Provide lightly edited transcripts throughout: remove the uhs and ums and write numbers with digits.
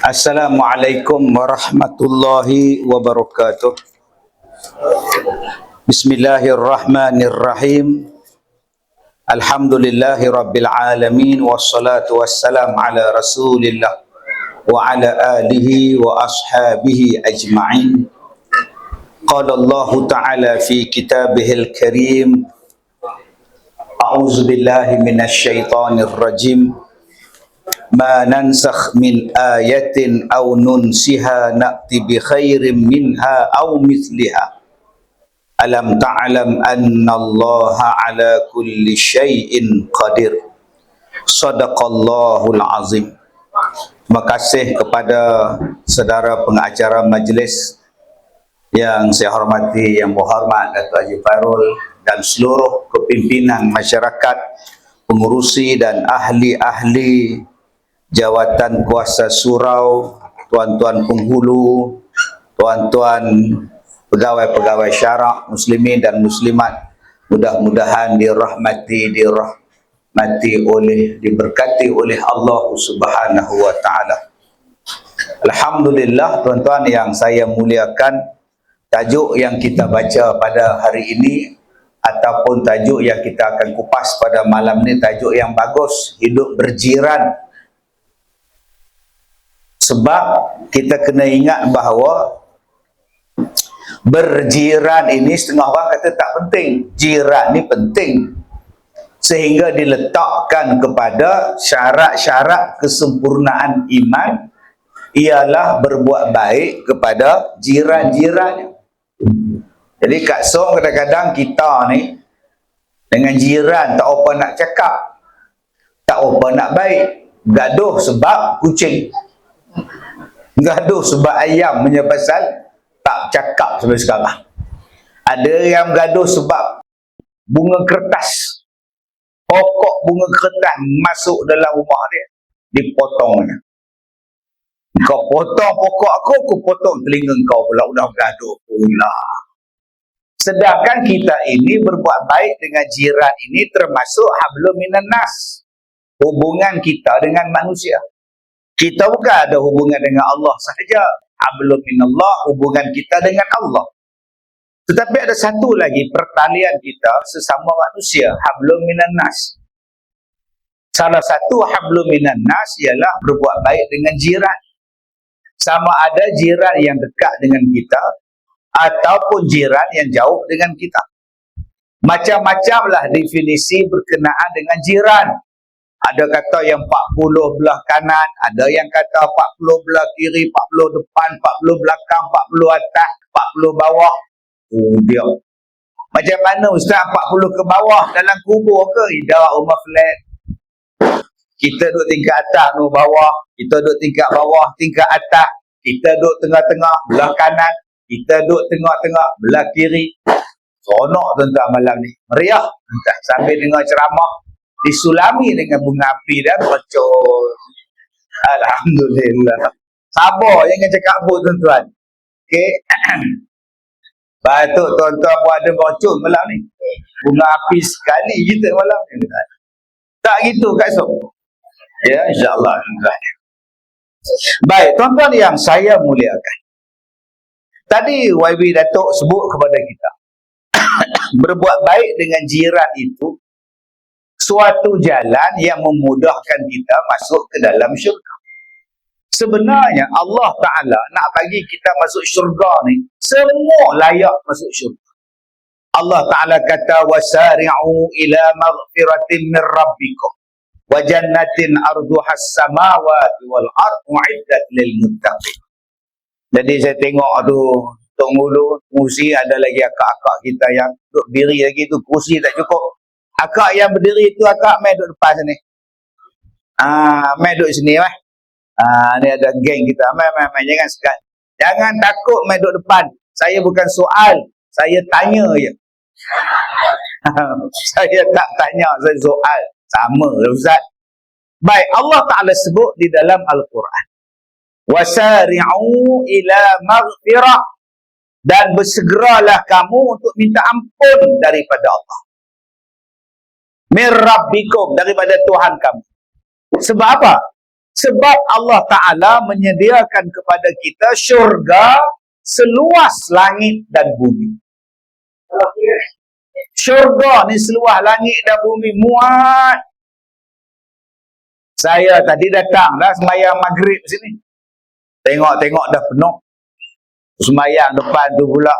Assalamualaikum warahmatullahi wabarakatuh. Bismillahirrahmanirrahim. Alhamdulillahi rabbil alamin. Wassalatu wassalam ala rasulillah wa ala alihi wa ashabihi ajma'in. Qala Allah ta'ala fi kitabihil karim. A'udzu billahi minasy syaithanir rajim. Ma nansakh min ayatin aw nunsiha na'ti bi khairin minha aw mithliha. Alam ta'lam anna Allaha ala kulli syai'in qadir. Sadaqallahul azim. Terima kasih kepada saudara pengacara majlis yang saya hormati, yang berhormat Datuk Haji Fairul dan seluruh kepimpinan masyarakat, pengurusi dan ahli-ahli jawatan kuasa surau, tuan-tuan penghulu, tuan-tuan pegawai-pegawai syarak, muslimin dan muslimat, mudah-mudahan diberkati oleh Allah Subhanahu wa taala. Alhamdulillah, tuan-tuan yang saya muliakan, tajuk yang kita baca pada hari ini ataupun tajuk yang kita akan kupas pada malam ni tajuk yang bagus, hidup berjiran. Sebab kita kena ingat bahawa berjiran ini setengah orang kata tak penting. Jiran ni penting. Sehingga diletakkan kepada syarat-syarat kesempurnaan iman ialah berbuat baik kepada jiran-jirannya. Jadi kat Song kadang-kadang kita ni dengan jiran tak apa nak cakap, tak apa nak baik. Gaduh sebab kucing, gaduh sebab ayam punya pasal tak cakap sampai sekarang. Ada yang gaduh sebab bunga kertas, pokok bunga kertas masuk dalam rumah dia, dipotongnya. Kau potong pokok aku potong telinga kau pula, udah gaduh pula. Sedangkan kita ini berbuat baik dengan jiran ini termasuk hablum minan nas, hubungan kita dengan manusia. Kita bukan ada hubungan dengan Allah sahaja. Hablum minallah, hubungan kita dengan Allah. Tetapi ada satu lagi pertalian kita sesama manusia, hablum minan nas. Salah satu hablum minan nas ialah berbuat baik dengan jiran. Sama ada jiran yang dekat dengan kita ataupun jiran yang jauh dengan kita. Macam-macamlah definisi berkenaan dengan jiran. Ada kata yang 40 belah kanan, ada yang kata 40 belah kiri, 40 depan, 40 belakang, 40 atas, 40 bawah. Oh dia. Macam mana Ustaz 40 ke bawah dalam kubur ke? Tidak, rumah flat. Kita duduk tingkat atas, no bawah. Kita duduk tingkat bawah, tingkat atas. Kita duduk tengah-tengah, belah kanan. Kita duduk tengah-tengah, belah kiri. Seronok tuan-tuan malam ni. Meriah. Sambil dengar ceramah, disulami dengan bunga api dan bocor. Alhamdulillah. Sabar, jangan cakap apa tuan-tuan. Okey. Patut tuan-tuan buat ada bocor malam ni. Bunga api sekali kita malam ni. Tak gitu kat Sok. Ya, insya-Allah. Baik, tuan-tuan yang saya muliakan. Tadi YB Datuk sebut kepada kita. Berbuat baik dengan jiran itu suatu jalan yang memudahkan kita masuk ke dalam syurga. Sebenarnya Allah Ta'ala nak bagi kita masuk syurga ni, semua layak masuk syurga. Allah Ta'ala kata, وَسَارِعُوا إِلَى مَغْفِرَةٍ مِّن رَبِّكُمْ وَجَنَّةٍ أَرْضُهَا السَّمَاوَاتُ وَالْأَرْضُ أُعِدَّتْ لِلْمُتَّقِينَ. Jadi saya tengok tu, Tok Ngulu, kursi ada lagi akak-akak kita yang duduk diri lagi tu, kursi tak cukup. Akak yang berdiri itu akak main duduk depan sini. Main duduk sini mah. Ni ada geng kita. Main jangan sekat. Jangan takut main duduk depan. Saya bukan soal, saya tanya je. Saya tak tanya, saya soal. Sama Ustaz. Baik, Allah Taala sebut di dalam Al-Quran. Wasari'u ila maghfirah, dan bersegeralah kamu untuk minta ampun daripada Allah. Mir rabbikum, daripada Tuhan kamu. Sebab apa? Sebab Allah Ta'ala menyediakan kepada kita syurga seluas langit dan bumi. Syurga ni seluas langit dan bumi muat. Saya tadi datang dah sembahyang maghrib sini. Tengok-tengok dah penuh. Sembahyang depan tu pula.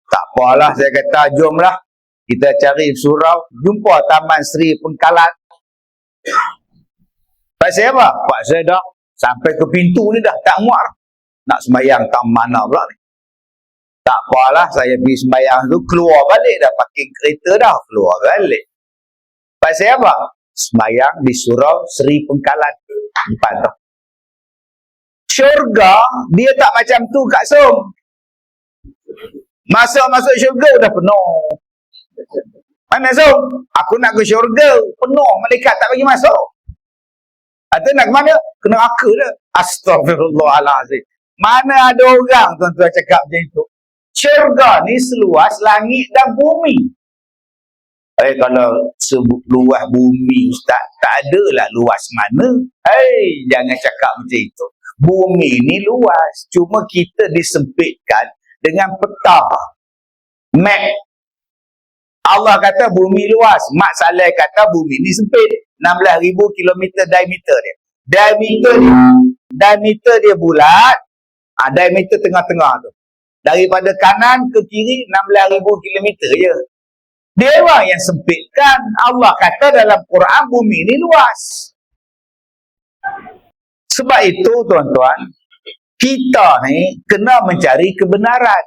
Tak apalah, saya kata jomlah kita cari surau, jumpa Taman Seri Pengkalan. Pak saya apa? Pak saya dah sampai ke pintu ni dah tak muat. Nak sembahyang tak mana pula ni. Tak apalah, saya pergi sembahyang tu, keluar balik dah, parking kereta dah, keluar balik. Pak saya apa? Sembahyang di surau Seri Pengkalan depan tu. Syurga dia tak macam tu Kak Som. Masuk syurga dah penuh. Mana Som? Aku nak ke syurga, penuh, malaikat tak bagi masuk. Atau nak ke mana? Kena neraka dah. Astagfirullahalazim. Mana ada orang tuan-tuan cakap macam itu? Syurga ni seluas langit dan bumi. Kalau luas bumi Ustaz, tak adalah luas mana. Jangan cakap macam itu. Bumi ni luas, cuma kita disempitkan dengan peta map. Allah kata bumi luas, Mak Saleh kata bumi ni sempit, 16,000 km diameter dia. Diameter dia bulat, diameter tengah-tengah tu. Daripada kanan ke kiri 16,000 km je. Dia orang yang sempitkan. Allah kata dalam Quran bumi ni luas. Sebab itu tuan-tuan, kita ni kena mencari kebenaran.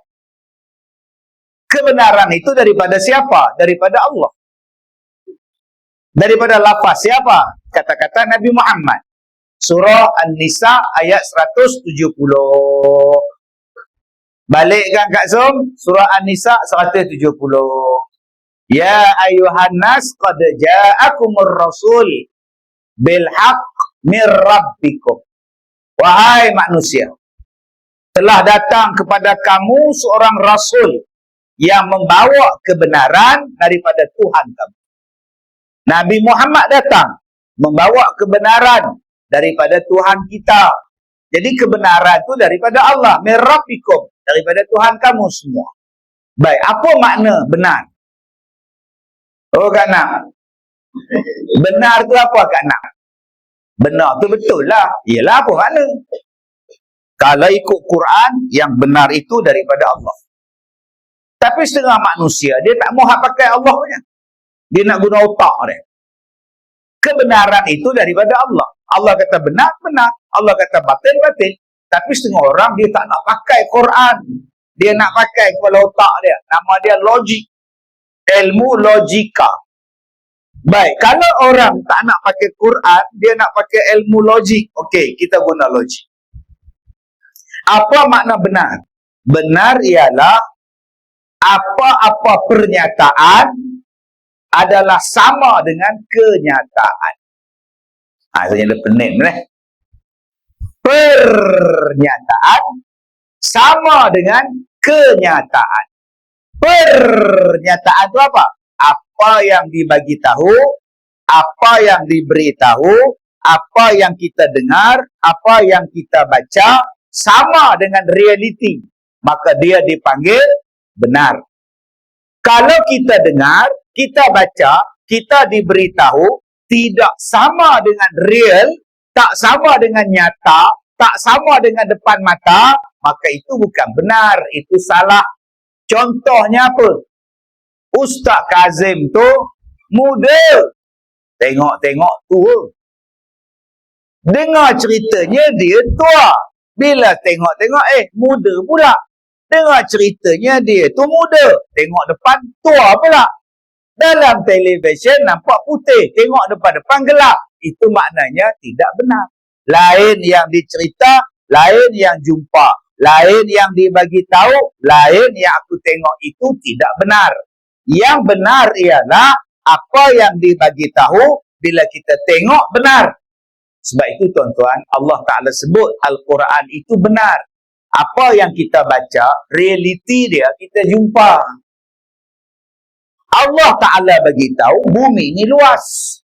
Kebenaran itu daripada siapa? Daripada Allah. Daripada lafaz siapa? Kata-kata Nabi Muhammad. Surah An-Nisa ayat 170. Balikkan Kak Som, surah An-Nisa 170. Ya ayuhan nas qad ja'akumur rasul bil haqq mir rabbikum. Wahai manusia, telah datang kepada kamu seorang rasul yang membawa kebenaran daripada Tuhan kamu. Nabi Muhammad datang membawa kebenaran daripada Tuhan kita. Jadi kebenaran itu daripada Allah, mir rabbikum, daripada Tuhan kamu semua. Baik, apa makna benar? Oh Kak Nak, benar tu apa Kak Nak? Benar tu betul lah. Ialah apa makna? Kalau ikut Quran, yang benar itu daripada Allah. Tapi setengah manusia, dia tak mau pakai Allah punya. Dia nak guna otak dia. Kebenaran itu daripada Allah. Allah kata benar, benar. Allah kata batil, batil. Tapi setengah orang, dia tak nak pakai Quran. Dia nak pakai kepala otak dia. Nama dia logik. Ilmu logika. Baik, kalau orang tak nak pakai Quran, dia nak pakai ilmu logik. Okey, kita guna logik. Apa makna benar? Benar ialah apa-apa pernyataan adalah sama dengan kenyataan. Saya ada pening ni. Pernyataan sama dengan kenyataan. Pernyataan itu apa? Apa yang dibagi tahu, apa yang diberitahu, apa yang kita dengar, apa yang kita baca, sama dengan realiti. Maka dia dipanggil benar. Kalau kita dengar, kita baca, kita diberitahu, tidak sama dengan real, tak sama dengan nyata, tak sama dengan depan mata, maka itu bukan benar, itu salah. Contohnya apa? Ustaz Kazim tu muda. Tengok-tengok tua. Dengar ceritanya dia tua. Bila tengok-tengok, muda pula. Dengar ceritanya dia tu muda. Tengok depan, tua pula. Dalam televisyen nampak putih. Tengok depan-depan gelap. Itu maknanya tidak benar. Lain yang dicerita, lain yang jumpa. Lain yang dibagi tahu, lain yang aku tengok itu tidak benar. Yang benar ialah apa yang dibagi tahu bila kita tengok benar. Sebab itu tuan-tuan, Allah Ta'ala sebut Al-Quran itu benar. Apa yang kita baca, realiti dia kita jumpa. Allah Ta'ala bagi tahu bumi ini luas.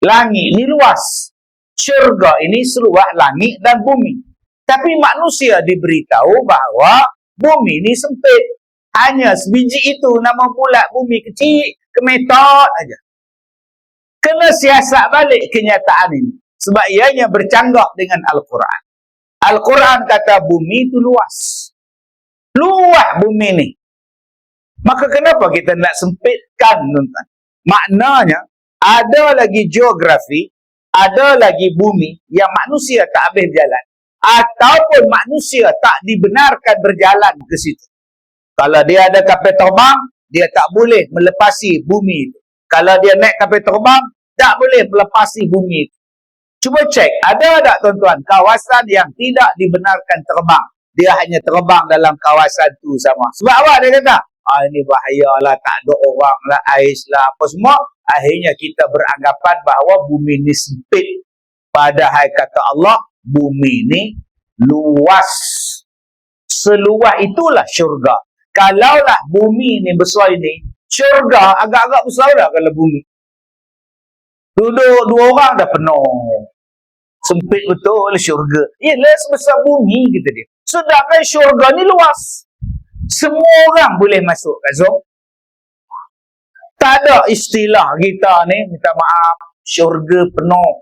Langit ini luas. syurga ini seluas langit dan bumi. Tapi manusia diberitahu bahawa bumi ini sempit. Hanya sebiji itu, nama bulat bumi kecil, kemetot aja. Kena siasat balik kenyataan ini. Sebab ianya bercanggah dengan Al-Quran. Al-Quran kata bumi itu luas. Luas bumi ini. Maka kenapa kita nak sempitkan, tuan-tuan? Maknanya, ada lagi geografi, ada lagi bumi yang manusia tak habis jalan. Ataupun manusia tak dibenarkan berjalan ke situ. Kalau dia ada kapal terbang, dia tak boleh melepasi bumi itu. Kalau dia naik kapal terbang, tak boleh melepasi bumi itu. Cuba cek, ada tak tuan-tuan kawasan yang tidak dibenarkan terbang? Dia hanya terbang dalam kawasan tu sama. Sebab apa dia kata? Ini bahaya lah, tak ada orang lah, ais lah, apa semua. Akhirnya kita beranggapan bahawa bumi ini sempit. Padahal kata Allah, bumi ini luas. Seluas itulah syurga. Kalaulah bumi ini besar ini, syurga agak-agak besar dah kalau bumi. Duduk 2 orang dah penuh. Sempit betul syurga. Ialah sebesar bumi kita dia. Sedangkan syurga ni luas. Semua orang boleh masuk kat Zoom. Tak ada istilah kita ni, minta maaf, syurga penuh.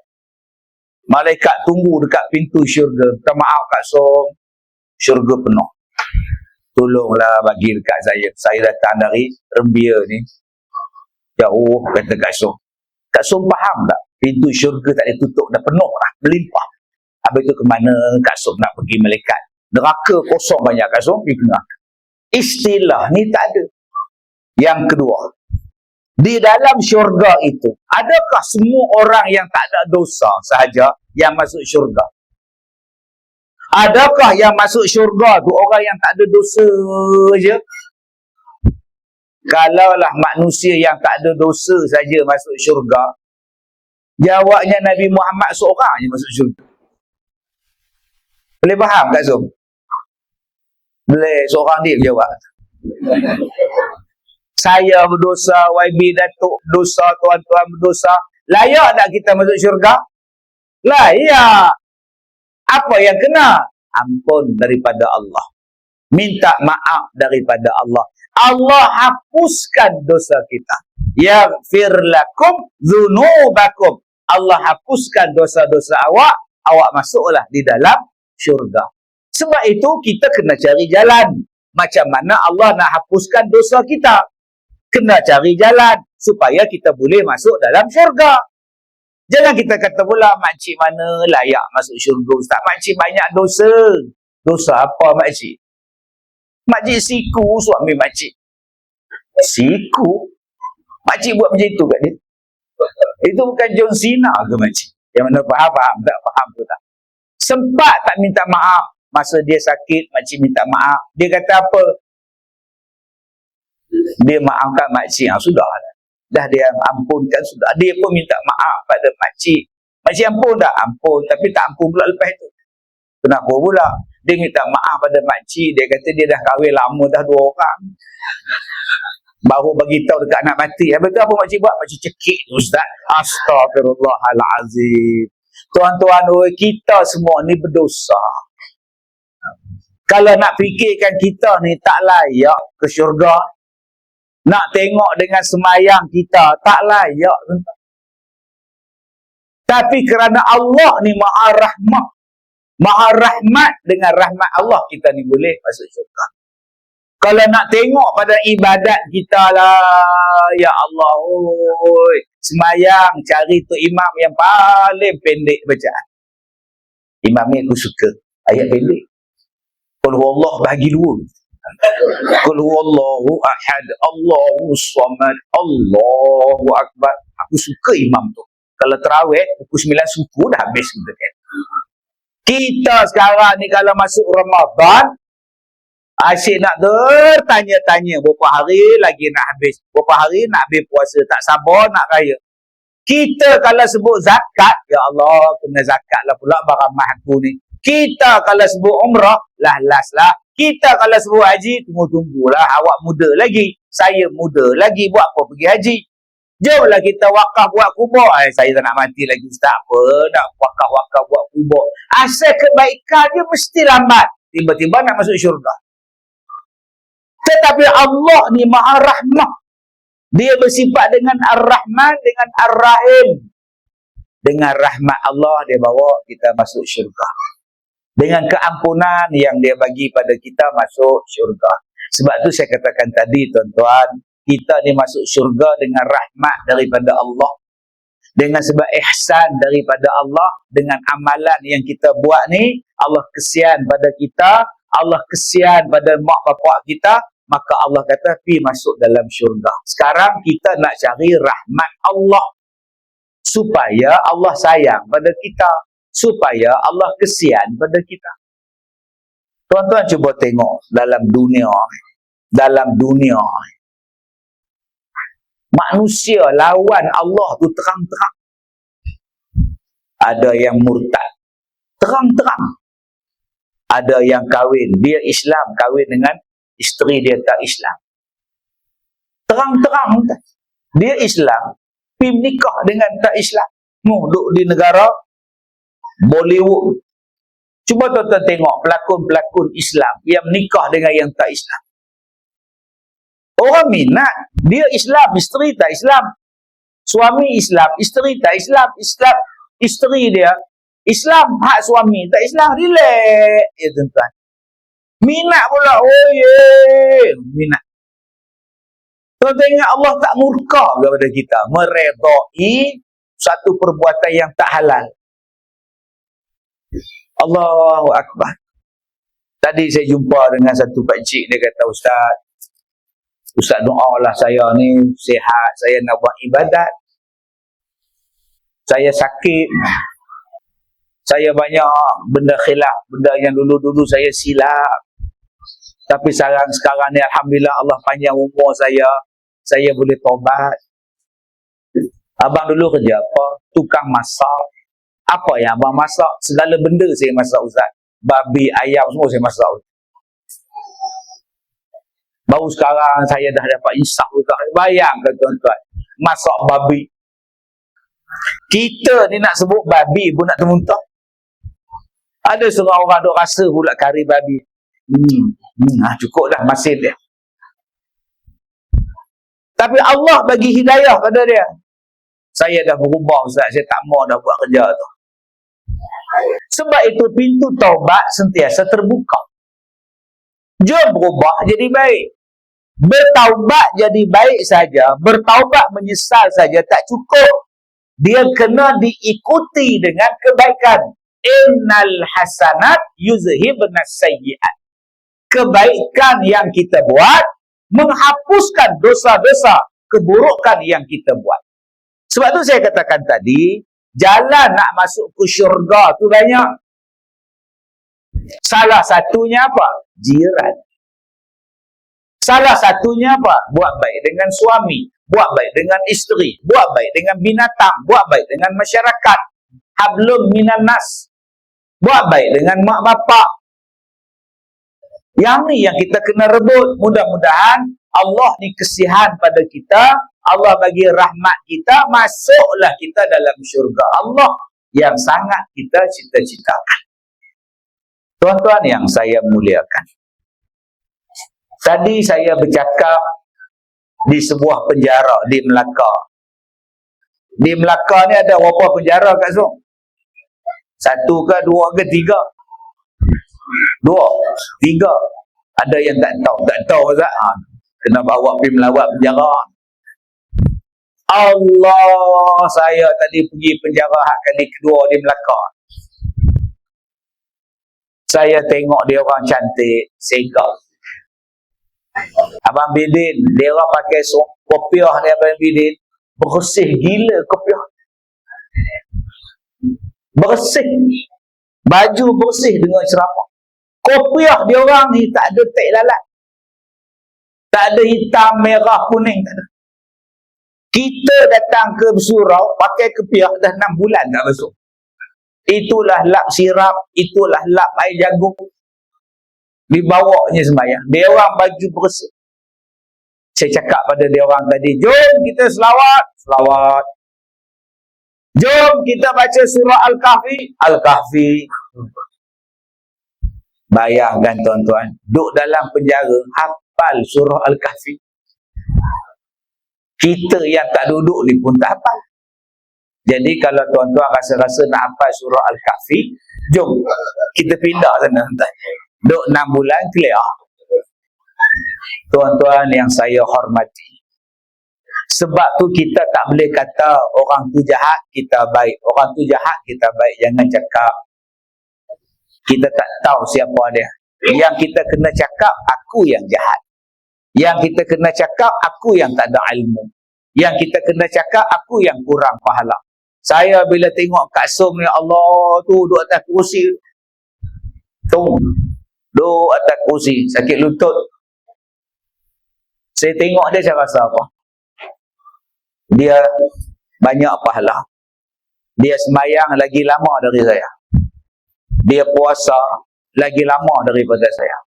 Malaikat tunggu dekat pintu syurga. Minta maaf kat Zoom, syurga penuh. Tolonglah bagi dekat saya. Saya datang dari Rembia ni. Jauh kata Kak Som. Kak Som faham tak? Pintu syurga tak ditutup, dah penuh lah, melimpah. Habis tu ke mana Kak Som nak pergi malaikat? Neraka kosong banyak Kak Som, pergi ke neraka. Istilah ni tak ada. Yang kedua, di dalam syurga itu, adakah semua orang yang tak ada dosa sahaja yang masuk syurga? Adakah yang masuk syurga tu orang yang tak ada dosa je? Kalaulah manusia yang tak ada dosa saja masuk syurga, jawabnya Nabi Muhammad seorang je masuk syurga. Boleh faham Kak Zul? Boleh, seorang dia jawab. Saya berdosa, YB Datuk berdosa, tuan-tuan berdosa. Layak tak kita masuk syurga? Layak. Apa yang kena? Ampun daripada Allah. Minta maaf daripada Allah. Allah hapuskan dosa kita. Yaghfir lakum dzunubakum. Allah hapuskan dosa-dosa awak. Awak masuklah di dalam syurga. Sebab itu kita kena cari jalan. Macam mana Allah nak hapuskan dosa kita? Kena cari jalan supaya kita boleh masuk dalam syurga. Jangan kita kata pula, makcik mana layak masuk syurga Ustaz? Makcik banyak dosa. Dosa apa makcik? Makcik siku suami makcik. Siku? Makcik buat macam itu kat dia? Itu bukan John Cena ke makcik? Yang mana faham? Tak faham tu tak? Sempat tak minta maaf. Masa dia sakit, makcik minta maaf. Dia kata apa? Dia maafkan makcik. Sudah lah. Dah dia ampunkan sudah. Dia pun minta maaf pada makcik. Makcik ampun tak? Ampun. Tapi tak ampun pula lepas itu. Kenapa pula? Dia minta maaf pada makcik. Dia kata dia dah kahwin lama dah 2 orang. Baru bagi tahu dekat anak mati. Habis tu apa makcik buat? Makcik cekik Ustaz. Astaghfirullahalazim. Tuan-tuan, kita semua ni berdosa. Kalau nak fikirkan kita ni tak layak ke syurga, nak tengok dengan semayang kita tak layak. Tapi kerana Allah ni maha rahmat, maha rahmat, dengan rahmat Allah kita ni boleh masuk syurga. Kalau nak tengok pada ibadat kita lah, ya Allah, semayang cari tu imam yang paling pendek bacaan. Imam ni aku suka ayat pendek. Qul huwallahu bagi 2. Qul huwallahu ahad, Allahu samad, Allahu akbar. Aku suka imam tu. Kalau tarawih pukul 9 suku dah habis kita kan. Kita sekarang ni kalau masuk Ramadan, asyik nak bertanya-tanya berapa hari lagi nak habis, berapa hari nak habis puasa, tak sabar nak raya. Kita kalau sebut zakat, ya Allah, kena zakat lah pula baramah aku ni. Kita kalau sebut umrah, last lah. Kita kalau sebut haji, tunggu-tunggulah. Awak muda lagi, saya muda lagi, buat apa pergi haji? Jomlah kita wakaf buat kubur. Saya tak nak mati lagi, Ustaz. Apa nak wakaf-wakaf buat kubur? Asal kebaikan dia mesti lambat. Tiba-tiba nak masuk syurga. Tetapi Allah ni Maha Rahmah. Dia bersifat dengan Ar-Rahman, dengan Ar-Rahim. Dengan rahmat Allah, dia bawa kita masuk syurga. Dengan keampunan yang dia bagi pada kita, masuk syurga. Sebab tu saya katakan tadi, tuan-tuan, kita ni masuk syurga dengan rahmat daripada Allah. Dengan sebab ihsan daripada Allah. Dengan amalan yang kita buat ni, Allah kesian pada kita, Allah kesian pada mak bapak kita, maka Allah kata, pi masuk dalam syurga. Sekarang kita nak cari rahmat Allah. Supaya Allah sayang pada kita. Supaya Allah kesian pada kita. Tuan-tuan cuba tengok dalam dunia. Dalam dunia. Manusia lawan Allah tu terang-terang. Ada yang murtad. Terang-terang. Ada yang kahwin. Dia Islam, kahwin dengan isteri dia tak Islam. Terang-terang. Dia Islam, pergi menikah dengan tak Islam. Duduk di negara Bollywood. Cuba tuan-tuan tengok pelakon-pelakon Islam yang menikah dengan yang tak Islam. Orang minat. Dia Islam, isteri tak Islam. Suami Islam, isteri tak Islam. Islam, isteri dia Islam, hak suami tak Islam. Relax. Ya tuan-tuan. Minat pula. Oh yeah. Minat. Tuan-tuan ingat Allah tak murka kepada kita. Meredai satu perbuatan yang tak halal. Allahu Akbar. Tadi saya jumpa dengan satu pakcik. Dia kata, Ustaz doalah saya ni sihat. Saya nak buat ibadat. Saya sakit. Saya banyak benda khilaf. Benda yang dulu-dulu saya silap. Tapi sekarang ni Alhamdulillah Allah panjang umur saya. Saya boleh taubat. Abang dulu kerja apa? Tukang masak. Apa yang abang masak? Segala benda saya masak, Ustaz. Babi, ayam, semua saya masak. Baru sekarang saya dah dapat insaf, Ustaz. Bayangkan tuan-tuan. Masak babi. Kita ni nak sebut babi pun nak termuntah. Ada seorang orang duk rasa pula kari babi. Cukup dah masin dia. Tapi Allah bagi hidayah pada dia. Saya dah berubah, Ustaz. Saya tak mau dah buat kerja tu. Sebab itu pintu taubat sentiasa terbuka. Jom berubah jadi baik. Bertaubat jadi baik saja. Bertaubat menyesal saja tak cukup. Dia kena diikuti dengan kebaikan. Innal hasanat yuzhibnas sayyi'at. Kebaikan yang kita buat menghapuskan dosa-dosa keburukan yang kita buat. Sebab tu saya katakan tadi, jalan nak masuk ke syurga tu banyak. Salah satunya apa? Jiran. Salah satunya apa? Buat baik dengan suami, buat baik dengan isteri, buat baik dengan binatang, buat baik dengan masyarakat. Hablum minan nas. Buat baik dengan mak bapak. Yang ni yang kita kena rebut. Mudah-mudahan Allah ni kesihan pada kita. Allah bagi rahmat kita. Masuklah kita dalam syurga Allah yang sangat kita cita-citakan. Tuan-tuan yang saya muliakan. Tadi saya bercakap di sebuah penjara di Melaka. Di Melaka ni ada berapa penjara Kak Zul? 1 ke 2 ke 3? 2, 3. Ada yang tak tahu. Tak tahu Ustaz. Kena bawa pergi melawat penjara. Allah, saya tadi pergi penjara kali kedua di Melaka. Saya tengok dia orang cantik, segak. Abang Bidin, dia orang pakai kopiah ni Abang Bidin. Bersih gila kopiah. Bersih. Baju bersih dengan ceramah. Kopiah dia orang ni tak ada tek lalat. Tak ada hitam, merah, kuning. Tak ada. Kita datang ke surau, pakai kopiah dah 6 bulan tak masuk. Itulah lap sirap, itulah lap air jagung. Dibawanya sembahyang. Dia orang baju bersih. Saya cakap pada dia orang tadi, jom kita selawat. Selawat. Jom kita baca surah Al-Kahfi. Al-Kahfi. Bayangkan tuan-tuan, duduk dalam penjara, hafal surah Al-Kahfi. Kita yang tak duduk ni pun tak hafal. Jadi kalau tuan-tuan rasa-rasa nak hafal surah Al-Kahfi, jom kita pindah sana. Duduk 6 bulan, clear. Tuan-tuan yang saya hormati, sebab tu kita tak boleh kata orang tu jahat, kita baik. Orang tu jahat, kita baik. Jangan cakap. Kita tak tahu siapa dia. Yang kita kena cakap, aku yang jahat. Yang kita kena cakap, aku yang tak ada ilmu. Yang kita kena cakap, aku yang kurang pahala. Saya bila tengok Kak Som ni, Allah tu duduk atas kursi. Tu, duduk atas kursi, sakit lutut. Saya tengok dia, saya rasa apa? Dia banyak pahala. Dia sembahyang lagi lama dari saya. Dia puasa lagi lama daripada saya.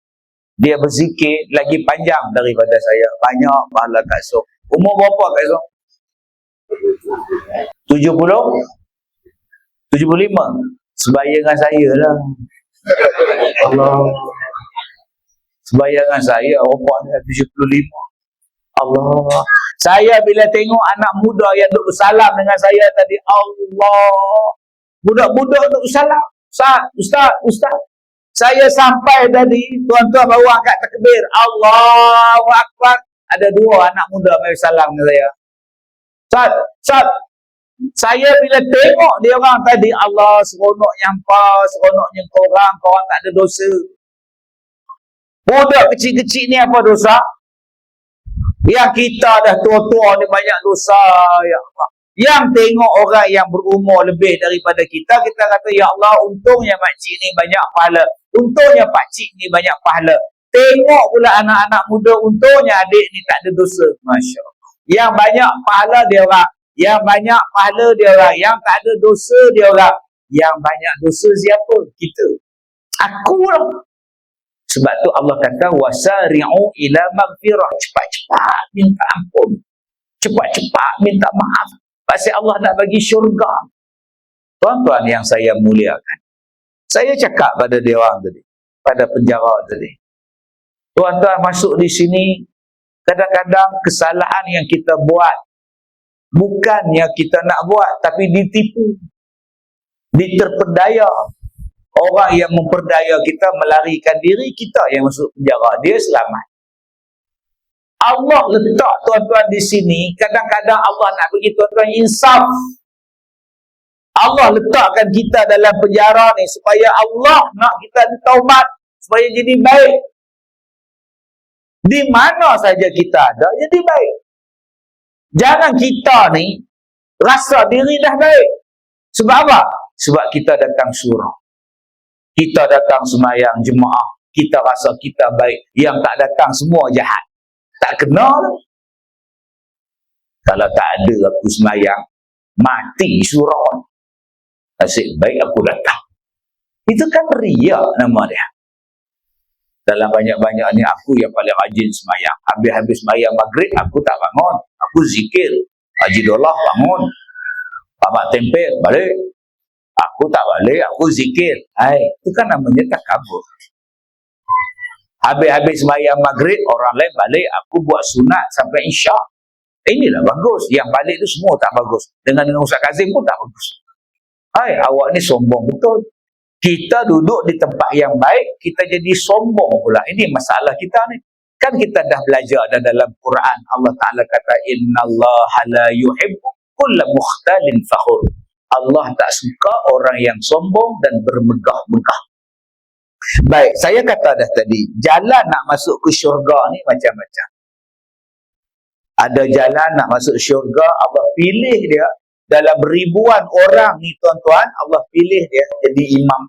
Dia berzikir lagi panjang daripada saya. Banyak pahala Kak Som. Umur berapa Kak Som? 70? 75? Sembahyang saya lah. Allah. Sembahyang saya, rupanya 75. Allah. Saya bila tengok anak muda yang duduk bersalam dengan saya tadi, Allah. Budak-budak duduk bersalam. Ustaz. Saya sampai tadi, tuan-tuan baru angkat takbir. Allahu Akbar. Ada 2 anak muda mari salam dengan saya. Ustaz. Saya bila tengok dia orang tadi, Allah, seronoknya hampa, seronoknya korang tak ada dosa. Budak kecil-kecil ni apa dosa? Yang kita dah tua-tua ni banyak dosa, ya Allah. Yang tengok orang yang berumur lebih daripada kita kata, ya Allah, untungnya makcik ni banyak pahala. Untungnya pakcik ni banyak pahala. Tengok pula anak-anak muda, untungnya adik ni tak ada dosa. Masya Allah. Yang banyak pahala dia orang. Yang banyak pahala dia orang. Yang tak ada dosa dia orang. Yang banyak dosa siapa? Kita. Aku lah. Sebab tu Allah kata, wasari'u ila maghfirah. Cepat-cepat minta ampun. Cepat-cepat minta maaf. Pasal Allah nak bagi syurga. Tuan-tuan yang saya muliakan. Saya cakap pada dia orang tadi. Pada penjara tadi. Tuan-tuan masuk di sini. Kadang-kadang kesalahan yang kita buat. Bukan yang kita nak buat. Tapi ditipu. Diterpedaya. Orang yang memperdaya kita melarikan diri, kita yang masuk penjara. Dia selamat. Allah letak tuan-tuan di sini. Kadang-kadang Allah nak bagi tuan-tuan insaf. Allah letakkan kita dalam penjara ni supaya Allah nak kita taubat, supaya jadi baik. Di mana saja kita ada, jadi baik. Jangan kita ni rasa diri dah baik. Sebab apa? Sebab kita datang surau. Kita datang semayang jemaah. Kita rasa kita baik. Yang tak datang semua jahat. Tak kenal. Kalau tak ada aku semayang, mati surau. Asyik baik aku datang. Itu kan riak nama dia. Dalam banyak-banyak ni aku yang paling rajin semayang. Habis-habis semayang maghrib aku tak bangun. Aku zikir. Haji Dolah bangun. Pamak tempel balik. Aku tak balik, aku zikir. Itu kan namanya takabur. Habis-habis semayang maghrib, orang lain balik, aku buat sunat sampai isyak. Inilah bagus. Yang balik tu semua tak bagus. Dengan Ustaz Kazim pun tak bagus. Awak ni sombong betul. Kita duduk di tempat yang baik, kita jadi sombong pula. Ini masalah kita ni. Kan kita dah belajar dalam Quran. Allah Ta'ala kata, innallaha la yuhibbu kulla mukhtalin fakhur. Allah tak suka orang yang sombong dan bermegah-megah. Baik, saya kata dah tadi, jalan nak masuk ke syurga ni macam-macam. Ada jalan nak masuk syurga, Allah pilih dia. Dalam ribuan orang ni tuan-tuan, Allah pilih dia jadi imam.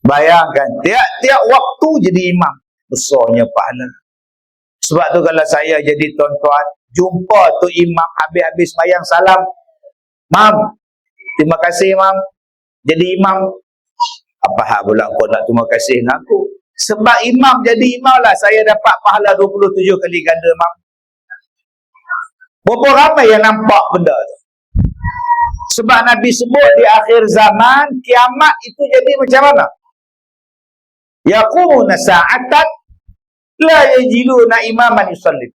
Bayangkan, tiap-tiap waktu jadi imam. Besarnya pahala. Sebab tu kalau saya jadi tuan-tuan, jumpa tu imam habis-habis sembahyang salam. Mam, terima kasih mam. Jadi imam. Apa hal pula kau nak terima kasih dengan aku? Sebab imam jadi imam lah saya dapat pahala 27 kali ganda imam. Berapa ramai yang nampak benda tu? Sebab Nabi sebut di akhir zaman kiamat itu jadi macam mana? Yaqumuna sa'atan la yajiduna imaman yusalli.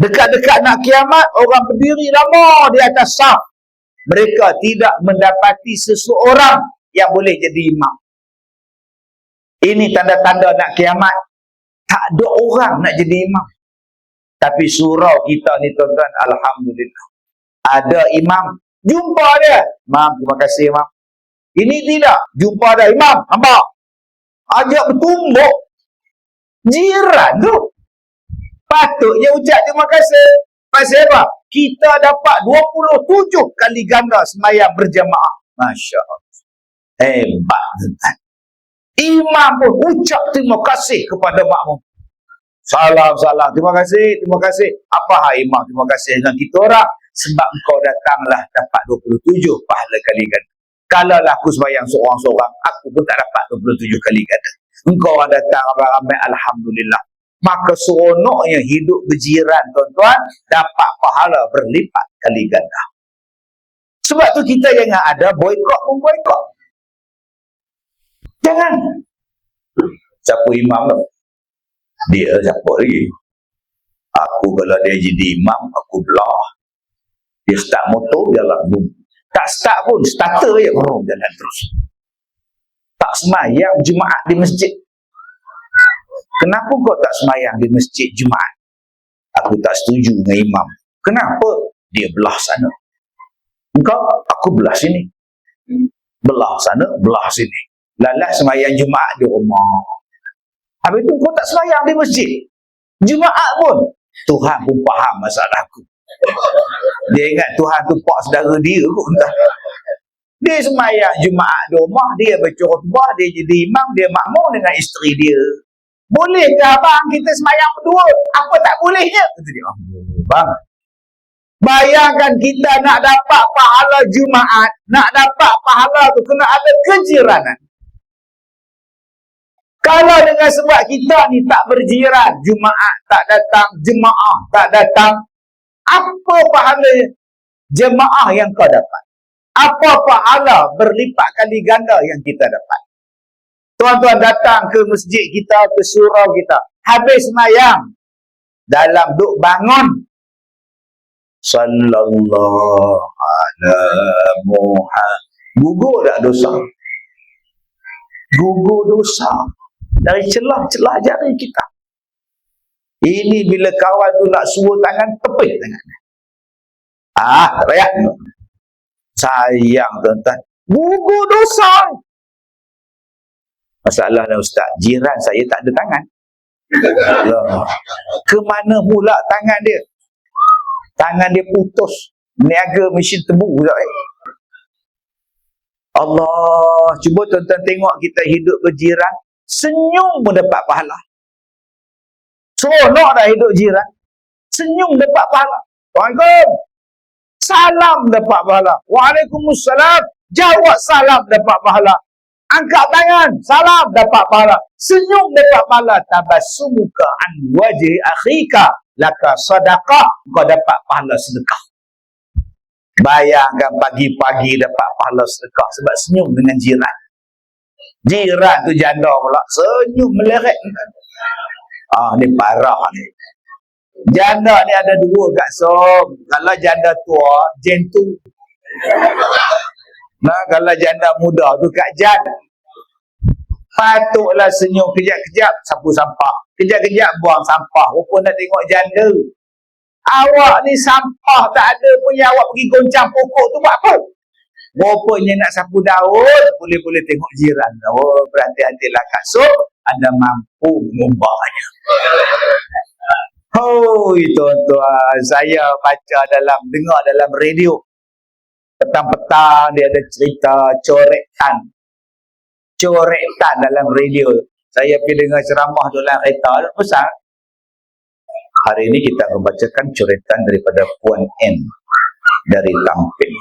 Dekat-dekat nak kiamat, orang berdiri lama di atas saf. Mereka tidak mendapati seseorang yang boleh jadi imam. Ini tanda-tanda nak kiamat. Tak ada orang nak jadi imam. Tapi surau kita ni tuan-tuan, alhamdulillah. Ada imam, jumpa dia. Imam, terima kasih imam. Ini tidak, jumpa dia imam, nampak? Ajak bertumbuk. Jiran tu. Patutnya ucap terima kasih. Pasal apa? Kita dapat 27 kali ganda sembahyang berjamaah. Masya Allah. Hebat tuan. Imam pun ucap terima kasih kepada makmum. Salam, terima kasih, terima kasih. Apa hai imam terima kasih dengan kita orang? Sebab engkau datanglah dapat 27 pahala kali ganda. Kalau aku sembahyang seorang-seorang, aku pun tak dapat 27 kali ganda. Engkau orang datang ramai-ramai, alhamdulillah. Maka seronoknya hidup berjiran tuan-tuan, dapat pahala berlipat kali ganda. Sebab tu kita jangan ada boikot-memboikot. Jangan. Siapa imam tu? Dia siapa lagi? Aku kalau dia jadi imam, aku belah. Dia start motor, jalan boom. Tak start pun, starter je, jalan terus. Tak semayang Jumaat di masjid. Kenapa kau tak semayang di masjid Jumaat? Aku tak setuju dengan imam. Kenapa? Dia belah sana. Engkau, aku belah sini. Belah sana, belah sini. Lalat semayang Jumaat di rumah. Habis tu kau tak semayang di masjid Jumaat pun. Tuhan pun faham masalah aku. Dia ingat Tuhan tu pak saudara dia kot. Dia semayang Jumaat di rumah, dia baca khutbah, dia jadi imam, dia makmum dengan isteri dia. Boleh ke abang kita semayang berdua? Apa tak bolehnya? Kata dia, bang, bayangkan kita nak dapat pahala Jumaat, nak dapat pahala tu kena ada kejiranan. Kalau dengan sebab kita ni tak berjiran, Jumaat tak datang, jemaah tak datang, apa pahala jemaah yang kau dapat? Apa pahala berlipat kali ganda yang kita dapat? Tuan-tuan datang ke masjid kita, ke surau kita, habis semayang, dalam duk bangun, sallallahu alaihi Muhammad, gugur tak dosa? Gugur dosa dari celah-celah jari kita. Ini bila kawan tu nak suruh tangan, tepis tangan. Rakyat. Sayang tuan-tuan. Gugur dosa. Masalahnya ustaz, jiran saya tak ada tangan. Allah. Ke mana pula tangan dia? Tangan dia putus. Niaga mesin tebu. Allah. Cuba tuan-tuan tengok kita hidup berjiran. Senyum pun dapat pahala. Seronok dah hidup jiran. Senyum dapat pahala. Assalamualaikum. Salam dapat pahala. Waalaikumsalam. Jawab salam dapat pahala. Angkat tangan. Salam dapat pahala. Senyum dapat pahala. Tabassumuka an wajhi akhika laka sadaqah. Kau dapat pahala sedekah. Bayangkan pagi-pagi dapat pahala sedekah sebab senyum dengan jiran. Jiran tu janda pula. Senyum meleret. Ni parah ni. Janda ni ada dua kat som. Kalau janda tua, jentu. Nah, kalau janda muda tu kat jan. Patutlah senyum kejap-kejap sapu sampah. Kejap-kejap buang sampah. Rupanya nak tengok janda. Awak ni sampah tak ada pun yang awak pergi goncang pokok tu buat apa? Rupanya nak sapu daun, boleh-boleh tengok jiran. Oh, berhati-hatilah Kak Sok, anda mampu mengubahnya. Oh, tuan-tuan, saya baca dengar dalam radio. Petang-petang dia ada cerita coretan dalam radio. Saya pergi dengar ceramah dalam kereta, pesan. Hari ini kita membacakan coretan daripada Puan N dari Tampin.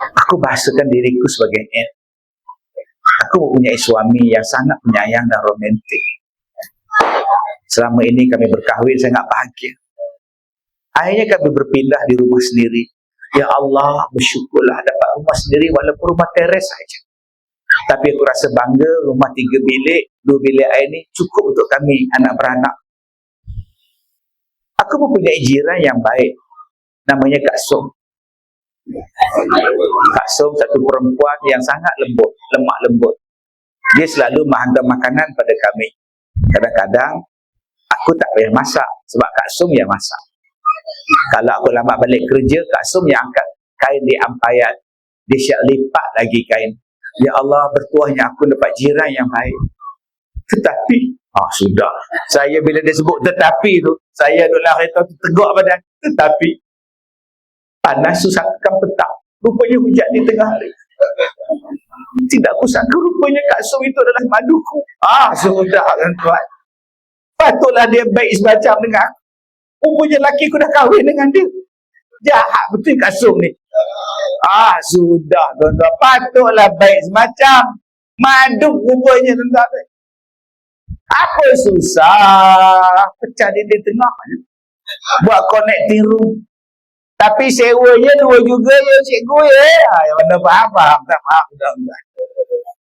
Aku bahasakan diriku sebagai N. Aku Aku mempunyai suami yang sangat penyayang dan romantik. Selama ini kami berkahwin sangat bahagia. Akhirnya kami berpindah di rumah sendiri. Ya Allah, bersyukurlah dapat rumah sendiri walaupun rumah teres saja. Tapi aku rasa bangga rumah 3 bilik, 2 bilik air ni cukup untuk kami anak beranak. Aku mempunyai jiran yang baik. Namanya Kak Som. Kak Som satu perempuan yang sangat lembut, lemak lembut. Dia selalu menghantar makanan pada kami. Kadang-kadang aku tak payah masak sebab Kak Som yang masak. Kalau aku lambat balik kerja, Kak Som yang angkat kain di ampayat. Dia siap lipat lagi kain. Ya Allah, bertuahnya aku dapat jiran yang baik. Tetapi, sudah. Saya bila dia sebut tetapi tu, saya duduk kereta tu tegak badan. Tetapi, panas susahkan petang. Rupanya hujan di tengah hari. Tidak aku sangka rupanya Kak Som itu adalah maduku. Sudah tuan. Patutlah dia baik semacam dengan aku. Rupanya lelaki aku dah kahwin dengan dia. Jahat betul Kak Som ni. Sudah tuan-tuan. Patutlah baik semacam maduk rupanya tuan-tuan. Apa susah pecah di tengah, buat connecting room. Tapi sewanya 2 juga ya cikgu ya. Yang mana faham. Tak faham.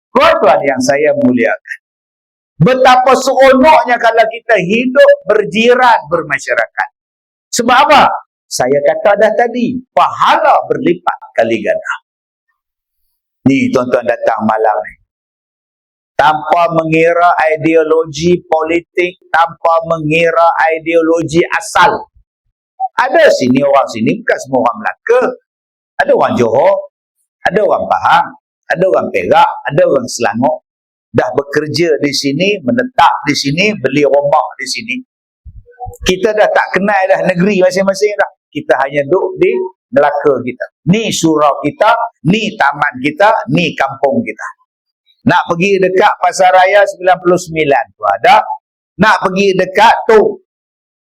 Tuan-tuan yang saya muliakan, betapa seronoknya kalau kita hidup berjiran bermasyarakat. Sebab apa? Saya kata dah tadi, pahala berlipat kali ganda. Ni tuan-tuan datang malam ni, tanpa mengira ideologi politik, tanpa mengira ideologi asal. Ada sini orang sini, bukan semua orang Melaka. Ada orang Johor, ada orang Pahang, ada orang Perak, ada orang Selangor. Dah bekerja di sini, menetap di sini, beli rumah di sini. Kita dah tak kenal dah negeri masing-masing dah. Kita hanya duduk di Melaka kita. Ni surau kita, ni taman kita, ni kampung kita. Nak pergi dekat Pasar Raya 99 tu ada. Nak pergi dekat tu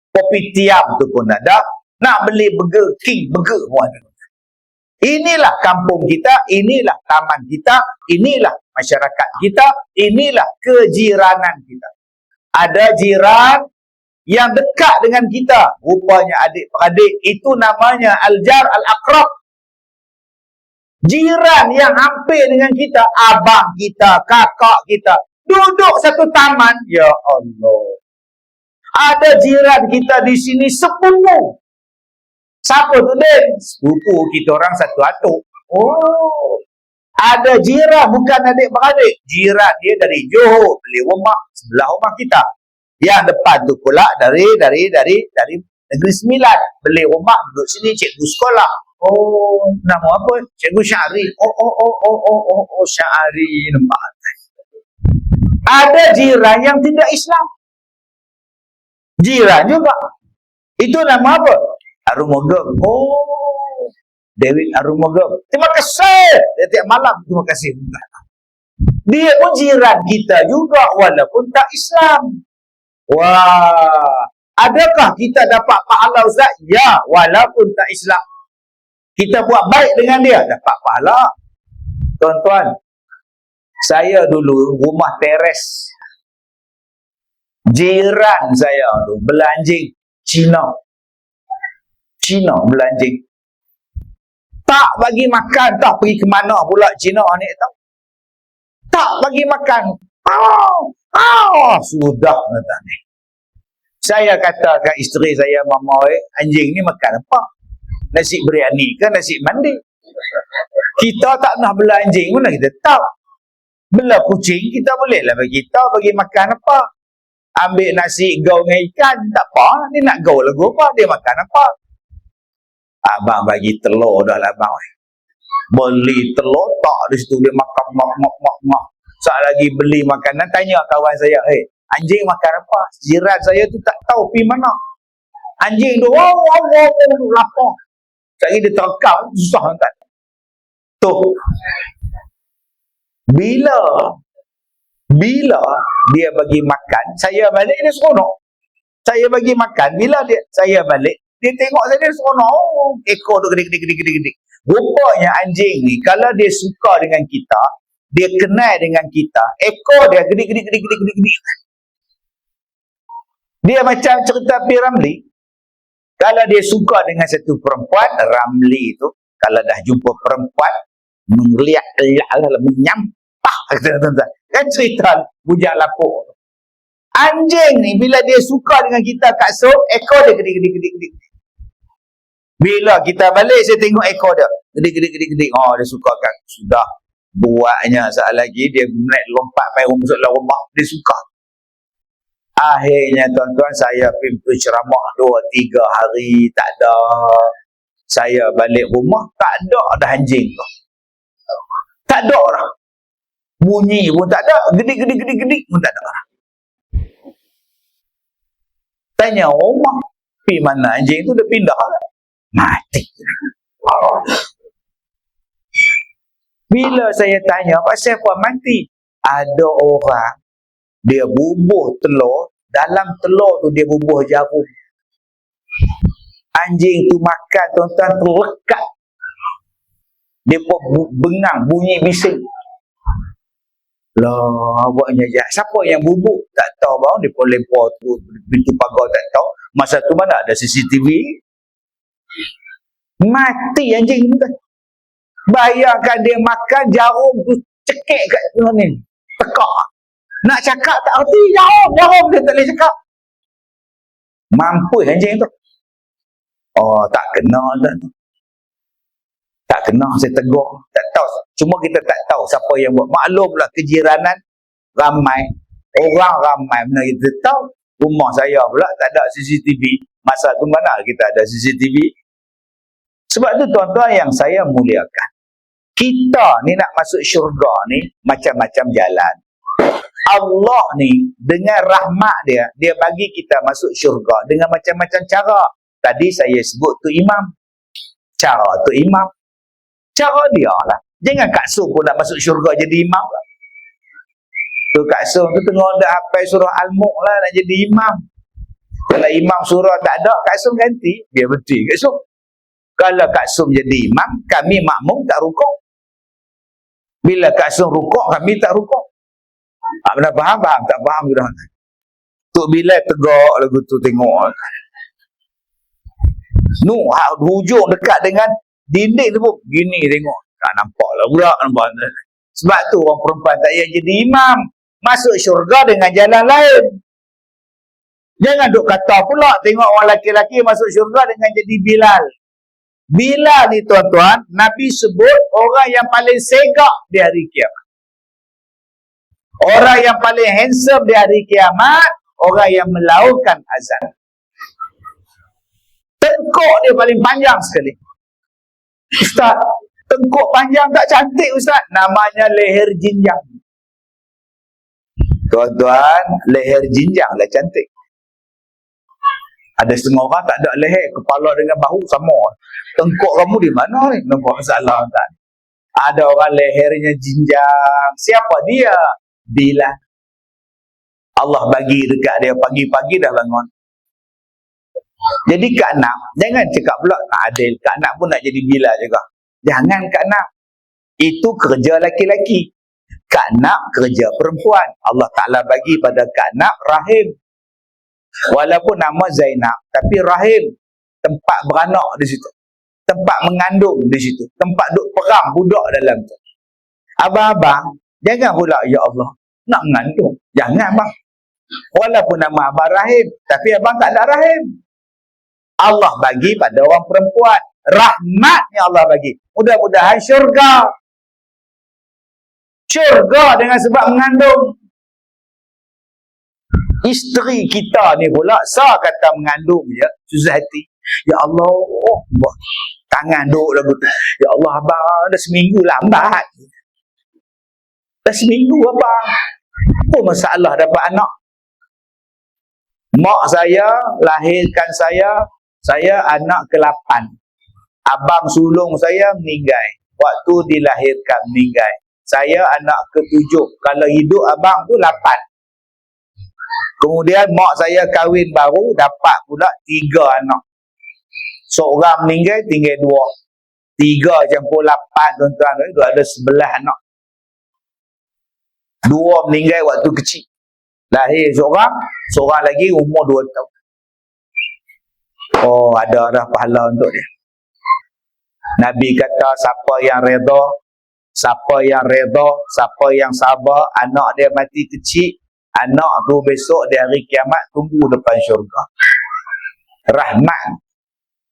Kopitiam tu pun ada. Nak beli Burger King, burger pun ada. Inilah kampung kita, inilah taman kita, inilah masyarakat kita, inilah kejiranan kita. Ada jiran yang dekat dengan kita, rupanya adik-beradik, itu namanya al-jar al-aqrab. Jiran yang hampir dengan kita, abang kita, kakak kita, duduk satu taman. Ya Allah. Ada jiran kita di sini sepupu. Siapa tu Den? Sepupu kita orang satu atuk. Ada jiran, bukan adik-beradik. Jiran dia dari Johor, beli rumah sebelah rumah kita. Yang depan tu pula dari Negeri Sembilan, beli rumah duduk sini, cikgu sekolah. Nama apa? Cikgu Syahri. Syahri, nampak. Ada jiran yang tidak Islam. Jiran juga. Itu nama apa? Arumugam. David Arumugam. Terima kasih. Tiap malam terima kasih. Dia pun jiran kita juga walaupun tak Islam. Wah, adakah kita dapat pahala Ustaz? Ya, walaupun tak Islam. Kita buat baik dengan dia, dapat pahala. Tuan-tuan, saya dulu rumah teres. Jiran saya tu belanjing Cina belanjing. Tak bagi makan, tak pergi ke mana pula Cina ni tahu. Tak bagi makan. Sudah kata ni. Saya kata kat isteri saya, mama anjing ni makan apa? Nasi biryani ke nasi mandi? Kita tak nak bela anjing, mana kita tahu. Bela kucing kita boleh lah bagi tahu bagi makan apa. Ambil nasi gaul dengan ikan, tak apa. Ni nak gaul lagu apa? Dia makan apa? Abang bagi telur dah lah abang. Beli telur tak di situ, dia makan mak. Saat lagi beli makanan, tanya kawan saya, anjing makan apa? Jiran saya tu tak tahu pergi mana. Anjing tu, lapar. Sekali dia terekam, susah kan. Tuh. Bila dia bagi makan, saya balik, dia seronok. Saya bagi makan, bila saya balik, dia tengok saya, dia seronok. Ekor tu gede-gede. Rupanya anjing ni, kalau dia suka dengan kita, Dia kenal dengan kita. Ekor dia gedik. Dia macam cerita P. Ramli. Kalau dia suka dengan satu perempuan, Ramli itu, kalau dah jumpa perempuan, menyampah. Kan cerita bujang lapuk. Anjing ni, bila dia suka dengan kita kat Som, ekor dia gedik. Bila kita balik, saya tengok ekor dia. Gedik. Oh, dia suka kan. Sudah buatnya saat lagi, dia naik lompat main masuk dalam rumah. Dia suka. Akhirnya tuan-tuan, saya pergi ceramah 2-3 hari, tak ada. Saya balik rumah, tak ada dah anjing tu. Tak ada orang. Bunyi pun tak ada. Gedik pun tak ada orang. Tanya rumah, pergi mana anjing tu, dia pindah lah. Mati. Bila saya tanya, pasal apa mati? Ada orang, dia bubuh telur, dalam telur tu dia bubuh jarum. Anjing tu makan, tuan-tuan, terlekat. Dia pun bengang, bunyi bising. Lah, buatnya jahat. Siapa yang bubuk? Tak tahu bang. Dia pun lempar tu, pintu pagar tak tahu. Masa tu mana ada CCTV? Mati anjing tu kan. Bayangkan dia makan jarum tu, cekik kat ni. Tekak. Nak cakap tak erti, jarum dia tak boleh cakap. Mampus anjing tu. Oh, tak kena dah tu. Tak kena, saya tegur. Tak tahu. Cuma kita tak tahu siapa yang buat. Maklumlah kejiranan ramai. Orang ramai. Mana kita tahu. Rumah saya pula tak ada CCTV. Masa tu mana kita ada CCTV. Sebab tu tuan-tuan yang saya muliakan. Kita ni nak masuk syurga ni macam-macam jalan. Allah ni dengan rahmat dia, dia bagi kita masuk syurga dengan macam-macam cara. Tadi saya sebut tu imam. Cara tu imam. Cara dia lah. Jangan Kak Som pun nak masuk syurga jadi imam lah. Tu Kak Som tu tengah dah hafal surah Al-Mulk lah nak jadi imam. Kalau imam surah tak ada, Kak Som ganti. Biar betul Kak Som. Kalau Kak Som jadi imam, kami makmum tak rukuk. Bila Kak Som rukuk, kami tak rukuk. Benar faham? Tak faham sudah. Tu bila tegak lagu tu tengok. Hujung dekat dengan dinding tu pun gini tengok. Tak nampak lah pula. Sebab tu orang perempuan tak payah jadi imam. Masuk syurga dengan jalan lain. Jangan duk kata pula tengok orang lelaki-lelaki masuk syurga dengan jadi Bilal. Bilal ni tuan-tuan, Nabi sebut orang yang paling segak di hari kiamat. Orang yang paling handsome di hari kiamat, orang yang melautkan azan. Tengkuk dia paling panjang sekali. Ustaz, tengkuk panjang tak cantik Ustaz. Namanya leher jinjang. Tuan-tuan, leher jinjang lah cantik. Ada setengah orang tak ada leher, kepala dengan bahu sama. Tengkuk kamu di mana ni? Nampak masalah tak? Ada orang lehernya jinjang. Siapa dia? Bilal. Allah bagi dekat dia pagi-pagi dah bangun. Jadi Kak Nak, jangan cakap pula tak adil. Kak Nak pun nak jadi Bilal juga. Jangan Kak Nak. Itu kerja laki-laki. Kak Nak kerja perempuan. Allah Ta'ala bagi pada Kak Nak rahim. Walaupun nama Zainab, tapi rahim. Tempat beranak di situ. Tempat mengandung di situ. Tempat duk perang budak dalam tu. Abang-abang, jangan pula, ya Allah, nak mengandung. Jangan bang. Walaupun nama abang rahim, tapi abang tak ada rahim. Allah bagi pada orang perempuan. Rahmatnya Allah bagi. Mudah-mudahan syurga. Syurga dengan sebab mengandung. Isteri kita ni pula, sah kata mengandung je, susah hati. Ya Allah, tangan duk lagu tu. Ya Allah, abang dah seminggu lambat. Dah seminggu abang. Apa masalah dapat anak? Mak saya lahirkan saya anak ke-8. Abang sulung saya meninggal. Waktu dilahirkan meninggal. Saya anak ke-7. Kalau hidup abang tu 8. Kemudian mak saya kahwin baru, dapat pula 3 anak. Seorang meninggal, tinggal 2. 3 campur 8, tuan-tuan, itu ada 11 anak. Dua meninggal waktu kecil. Lahir seorang, seorang lagi umur 2 tahun. Oh, ada dah pahala untuk dia. Nabi kata siapa yang redha, siapa yang sabar, anak dia mati kecil, anak tu besok di hari kiamat tunggu depan syurga. Rahmat.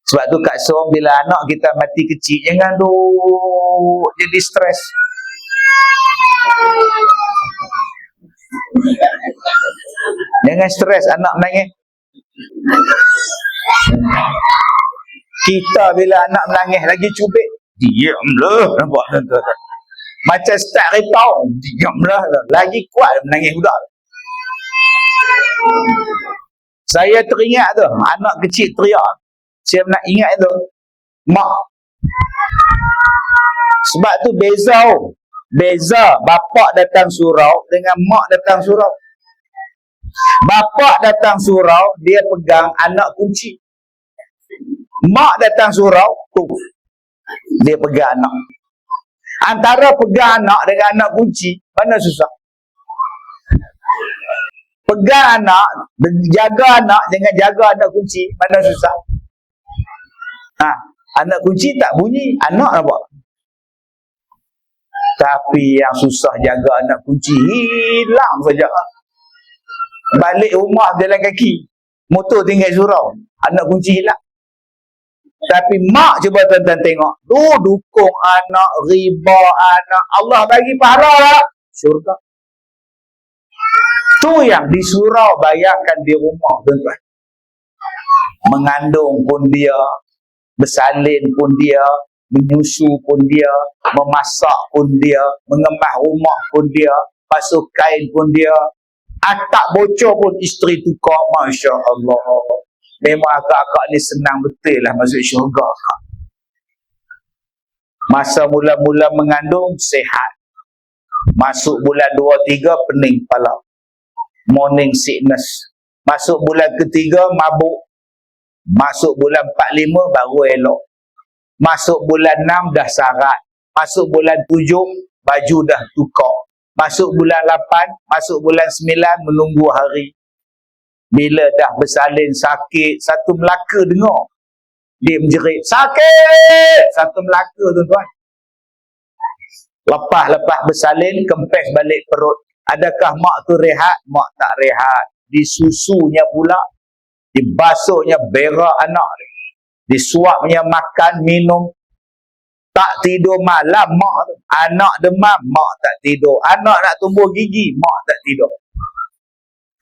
Sebab tu kat Som bila anak kita mati kecil, jangan duk jadi stres. Jangan stres anak menangis. Kita bila anak menangis lagi cubit, diamlah, nampak tuan-tuan. Macam start retau, diamlah, lagi kuat menangis budak. Saya teringat tu, anak kecil teriak. Saya nak ingat tu, mak. Sebab tu beza bapak datang surau dengan mak datang surau. Bapak datang surau, dia pegang anak kunci. Mak datang surau, tu dia pegang anak. Antara pegang anak dengan anak kunci, mana susah? Pegang anak, jaga anak dengan jaga anak kunci, mana susah? Anak kunci tak bunyi, anak nampak. Tapi yang susah jaga anak kunci, hilang saja. Balik rumah jalan kaki, motor tinggal surau, anak kunci hilang. Tapi mak cuba tuan-tuan tengok, tu dukung anak, riba anak, Allah bagi pahala lah, syurga. Tu yang di surau, bayangkan di rumah tuan-tuan. Mengandung pun dia, bersalin pun dia, menyusu pun dia, memasak pun dia, mengemas rumah pun dia, basuh kain pun dia, atap bocor pun isteri tukar. Masya Allah, memang akak-akak ni senang betul lah masuk syurga. Masa mula-mula mengandung sihat, masuk bulan 2-3 pening kepala, morning sickness. Masuk bulan ketiga mabuk, masuk bulan 4-5 baru elok, masuk bulan 6 dah sarat, masuk bulan 7 baju dah tukar, masuk bulan 8, masuk bulan 9 menunggu hari. Bila dah bersalin sakit, satu Melaka dengar dia menjerit, sakit, satu Melaka tuan-tuan. Lepas bersalin, kempes balik perut. Adakah mak tu rehat? Mak tak rehat. Disusunya pula, dibasuhnya berak anak, disuapnya makan minum. Tak tidur malam mak tu. Anak demam, mak tak tidur. Anak nak tumbuh gigi, mak tak tidur.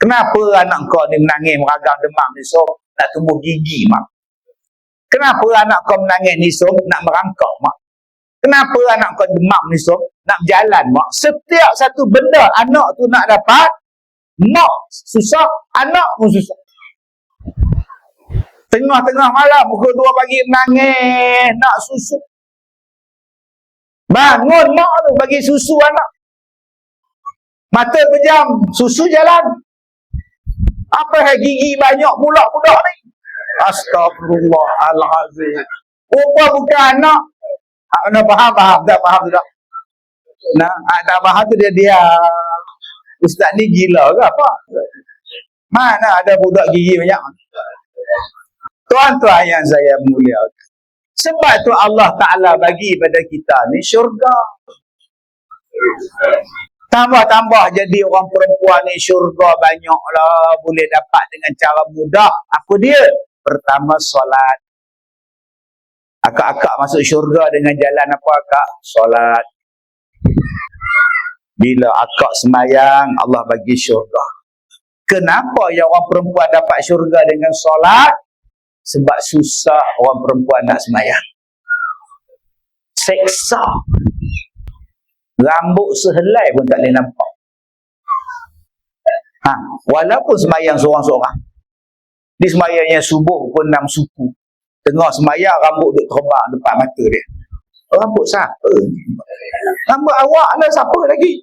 Kenapa anak kau ni menangis meragang demam ni so nak tumbuh gigi mak? Kenapa anak kau menangis ni so nak merangkak mak? Kenapa anak kau demam ni so nak berjalan mak? Setiap satu benda anak tu nak dapat, mak susah, anak pun susah. Tengah-tengah malam pukul 2 pagi menangis nak susu. Bangun mak tu bagi susu anak. Mata pejam, susu jalan. Apa yang gigi banyak pula budak ni? Astagfirullahalazim. Rupa bukan anak. Nak faham? Tak faham tu tak? Tak faham tu dia. Ustaz ni gila ke apa? Mana ada budak gigi banyak? Tuan-tuan yang saya muliakan, sebab tu Allah Ta'ala bagi pada kita ni syurga. Tambah-tambah jadi orang perempuan ni syurga banyaklah, boleh dapat dengan cara mudah. Apa dia? Pertama, solat. Akak-akak masuk syurga dengan jalan apa akak? Solat. Bila akak semayang, Allah bagi syurga. Kenapa yang orang perempuan dapat syurga dengan solat? Sebab susah orang perempuan nak semayang. Seksa. Rambut sehelai pun tak boleh nampak. Walaupun semayang seorang-seorang. Di semayangnya subuh pun 6 suku. Tengah semayang rambut duk terbang depan mata dia. Rambut siapa ni? Rambut awak lah, siapa lagi?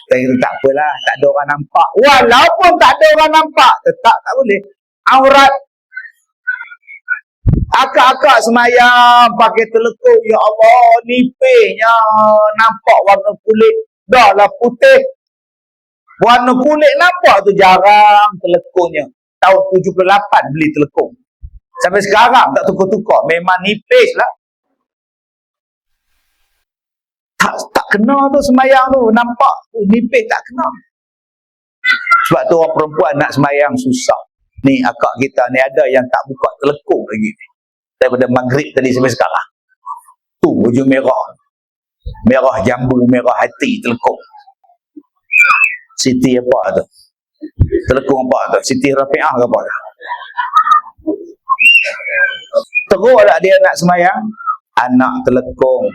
Saya kata tak apalah, tak ada orang nampak. Walaupun tak ada orang nampak, tetap tak boleh. Aurat. Akak-akak semayang pakai telekung, ya Allah, nipihnya nampak warna kulit, dah lah putih. Warna kulit nampak tu jarang telekungnya. Tahun 78 beli telekung. Sampai sekarang tak tukar-tukar. Memang nipis lah. Tak kena tu sembahyang tu. Nampak tu nipis tak kena. Sebab tu orang perempuan nak sembahyang susah. Ni akak kita ni ada yang tak buka telekung lagi. Daripada maghrib tadi sampai sekarang. Tu baju merah. Merah jambu, merah hati telekung. Siti apa tu? Telekung apa tu? Siti Rafi'ah ke apa tu? Teruk tak dia nak sembahyang? Anak telekung,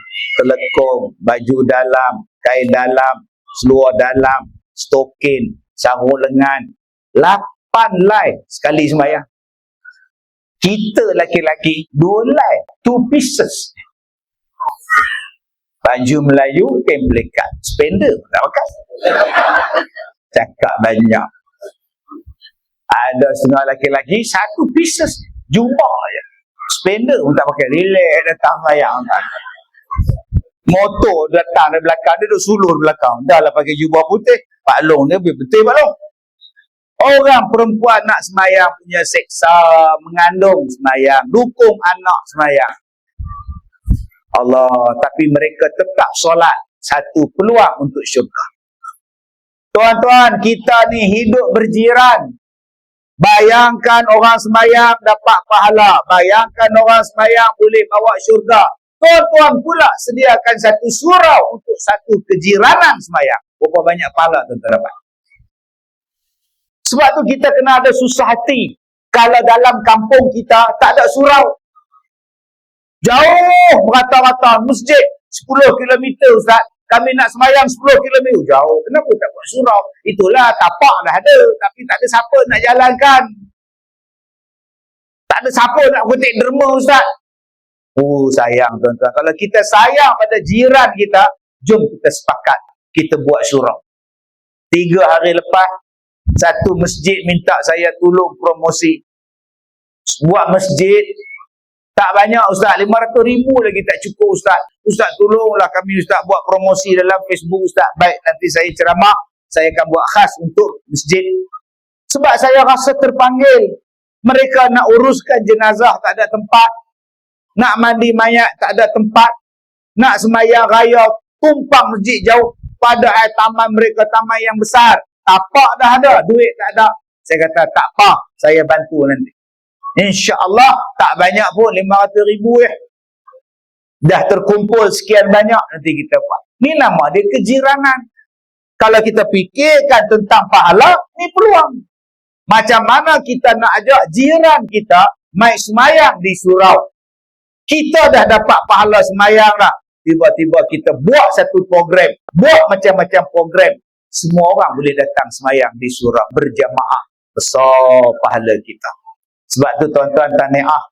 baju dalam, kain dalam, seluar dalam, stokin, sarung lengan. 8 lai sekali sembahyang. Kita laki-laki 2 lai, 2 pieces. Baju Melayu, kain pelikat, spender tak pakai. Cakap banyak. Ada setengah laki-laki 1 pieces jubah je. Spender pun tak pakai. Relax datang sembahyang. Motor datang dari belakang, dia duduk sulur belakang. Dah lah pakai jubah putih. Pak Long dia betul Pak Long. Orang perempuan nak sembahyang punya seksa, mengandung sembahyang, dukung anak sembahyang. Allah, tapi mereka tetap solat. Satu peluang untuk syurga. Tuan-tuan, kita ni hidup berjiran. Bayangkan orang sembahyang dapat pahala. Bayangkan orang sembahyang boleh bawa syurga. Tuan-tuan pula sediakan satu surau untuk satu kejiranan sembahyang. Berapa banyak pahala tuan-tuan dapat? Sebab tu kita kena ada susah hati. Kalau dalam kampung kita tak ada surau. Jauh merata-rata masjid 10 km Ustaz. Kami nak sembahyang 10 km. Jauh. Kenapa tak buat surau? Itulah tapak dah ada. Tapi tak ada siapa nak jalankan. Tak ada siapa nak petik derma Ustaz. Oh sayang tuan-tuan. Kalau kita sayang pada jiran kita, jom kita sepakat. Kita buat surau. 3 hari lepas, satu masjid minta saya tolong promosi. Buat masjid. Tak banyak Ustaz, 500,000 lagi tak cukup Ustaz. Ustaz tolonglah kami Ustaz buat promosi dalam Facebook Ustaz. Baik, nanti saya ceramah, saya akan buat khas untuk masjid. Sebab saya rasa terpanggil. Mereka nak uruskan jenazah tak ada tempat. Nak mandi mayat tak ada tempat. Nak sembahyang raya tumpang masjid jauh. Padahal taman mereka taman yang besar. Tapak dah ada, duit tak ada. Saya kata tak apa, saya bantu nanti. InsyaAllah tak banyak pun 500,000 ya. Dah terkumpul sekian banyak nanti kita buat. Ni nama dia kejiranan. Kalau kita fikirkan tentang pahala, ni peluang. Macam mana kita nak ajak jiran kita mai semayang di surau. Kita dah dapat pahala semayang dah. Tiba-tiba kita buat satu program. Buat macam-macam program. Semua orang boleh datang semayang di surau berjamaah. Besar pahala kita. Sebab tu tuan-tuan tahniah.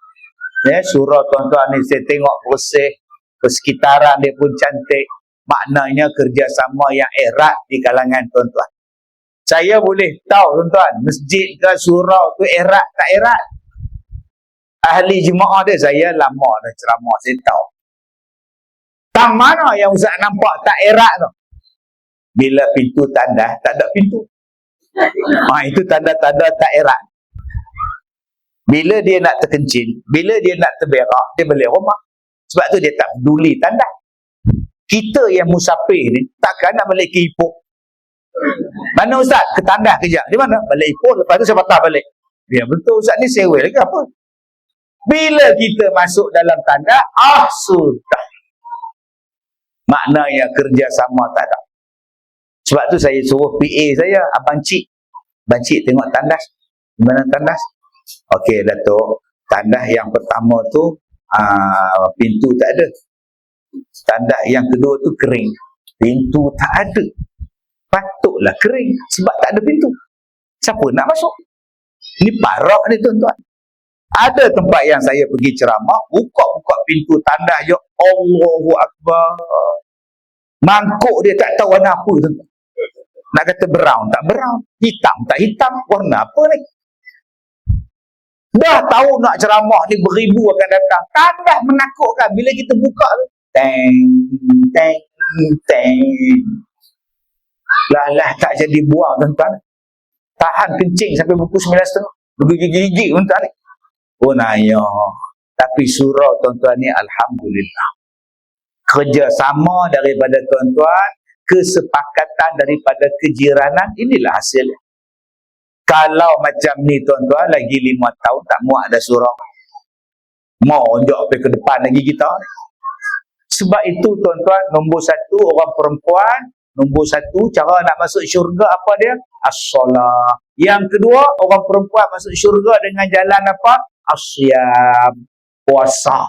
Ya, surau tuan-tuan ni saya tengok bersih. Persekitaran dia pun cantik. Maknanya kerjasama yang erat di kalangan tuan-tuan. Saya boleh tahu tuan-tuan, masjid ke surau tu erat tak erat. Ahli jemaah dia, saya lama dah ceramah, saya tahu. Tang mana yang Ustaz nampak tak erat tu? Bila pintu tandas, tak ada pintu. Itu tanda-tanda tak erat. Bila dia nak terkencing, bila dia nak terberak, dia balik rumah. Sebab tu dia tak peduli tanda. Kita yang musafir ni, takkan nak balik ke Ipoh. Mana Ustaz? Ke tandas kejap. Di mana? Balik Ipoh, lepas tu saya patah balik. Ya betul Ustaz ni sewa lagi apa? Bila kita masuk dalam tandas, sudah. Maknanya kerjasama tak ada. Sebab tu saya suruh PA saya, Abang Cik. Abang Cik tengok tandas. Di mana tandas? Okey Datuk, tandas yang pertama tu pintu tak ada. Tandas yang kedua tu kering. Pintu tak ada. Patutlah kering sebab tak ada pintu. Siapa nak masuk? Ni parah ni tuan-tuan. Ada tempat yang saya pergi ceramah, buka-buka pintu tandas je, Allahu Akbar. Mangkuk dia tak tahu warna apa tuan-tuan. Nak kata brown tak brown, hitam tak hitam, warna apa ni? Dah tahu nak ceramah ni beribu akan datang. Tandas menakutkan bila kita buka tu. Teng, teng, teng. Lah tak jadi buang tuan-tuan. Tahan kencing sampai pukul 9.30. Bergigi-gigi tuan-tuan ni. Oh naya. Tapi surau tuan-tuan ni alhamdulillah. Kerjasama daripada tuan-tuan, kesepakatan daripada kejiranan, inilah hasilnya. Kalau macam ni tuan-tuan, lagi 5 tahun tak muat ada surau. Mau onjok pergi ke depan lagi kita. Sebab itu tuan-tuan, nombor 1 orang perempuan, nombor 1 cara nak masuk syurga apa dia? As-salah. Yang kedua, orang perempuan masuk syurga dengan jalan apa? As-siyam, puasa.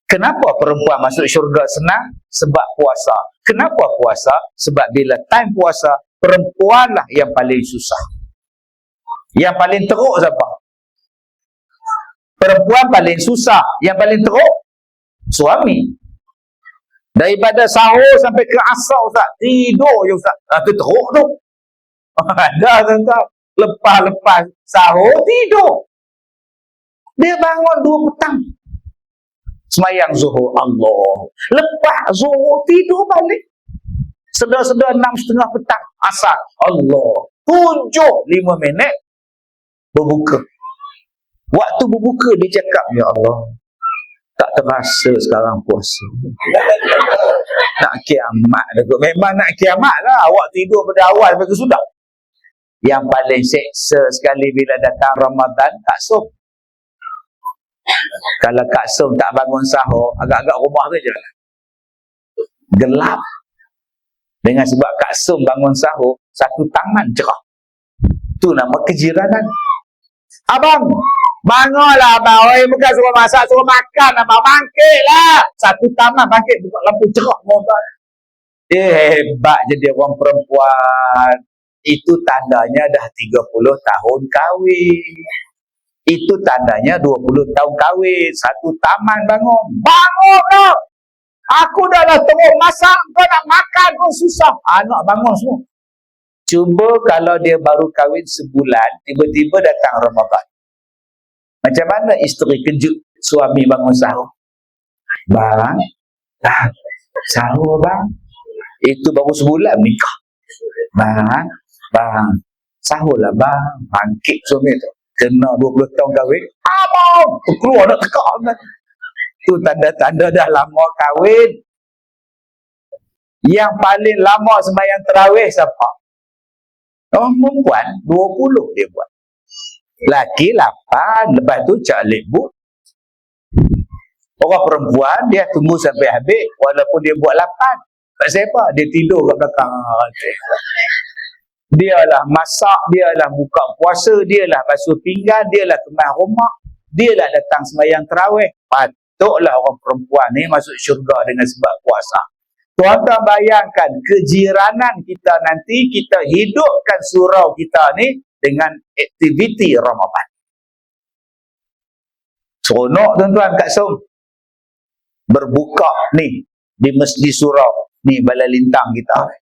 Kenapa perempuan masuk syurga senang? Sebab puasa. Kenapa puasa? Sebab bila time puasa, perempuanlah yang paling susah. Yang paling teruk siapa? Perempuan paling susah. Yang paling teruk? Suami. Daripada sahur sampai ke asar, Ustaz. Tidur je, Ustaz. Itu teruk tu. Ada, tuan-tuan. Lepas-lepas sahur, tidur. Dia bangun 2 petang. Semayang zuhur, Allah. Lepas zuhur, tidur balik. Sedar-sedar 6.30 petang. Asar, Allah. 7:05 berbuka. Waktu berbuka, dia cakap, ya Allah, tak terasa sekarang puasa. Nak kiamat. Memang nak kiamat lah. Awak tidur pada awal sampai ke sudah. Yang paling seksa sekali bila datang Ramadan, tak som. Kalau Kak Som tak bangun sahur, agak-agak rumah tu je gelap. Dengan sebab Kak Som bangun sahur, satu taman cerah. Itu nama kejiranan. Abang, bangunlah abang. Oi, bukan suruh masak, suruh makan abang. Bangkitlah. Satu taman bangkit, buka lampu cerah. Hebat jadi orang perempuan. Itu tandanya dah 30 tahun kahwin. Itu tandanya 20 tahun kahwin. Satu taman bangun. Bangunlah. Aku dah lah teruk masak. Kau nak makan pun susah. Anak bangun semua. Cuba kalau dia baru kahwin sebulan, tiba-tiba datang Ramadan. Macam mana isteri kejut suami bangun sahur? Bang, sahur bang. Itu baru sebulan nikah. Bang, sahurlah bang. Bangkit suami tu. Kena 20 tahun kahwin. Abang! Keluar nak tekak. Itu tanda-tanda dah lama kahwin. Yang paling lama sembahyang tarawih siapa? Orang perempuan 20 dia buat. Laki 8. Lepas tu cak lebut. Orang perempuan dia tunggu sampai habis. Walaupun dia buat 8. Kat siapa? Dia tidur kat belakang. Dialah masak, dialah buka puasa, dialah basuh pinggan, dialah kemas rumah, dialah datang sembahyang tarawih. Patutlah orang perempuan ni masuk syurga dengan sebab puasa. Tuan-tuan bayangkan kejiranan kita nanti, kita hidupkan surau kita ni dengan aktiviti Ramadan. Seronok tuan-tuan Kak Som. Berbuka ni di masjid surau ni Balai Lintang kita.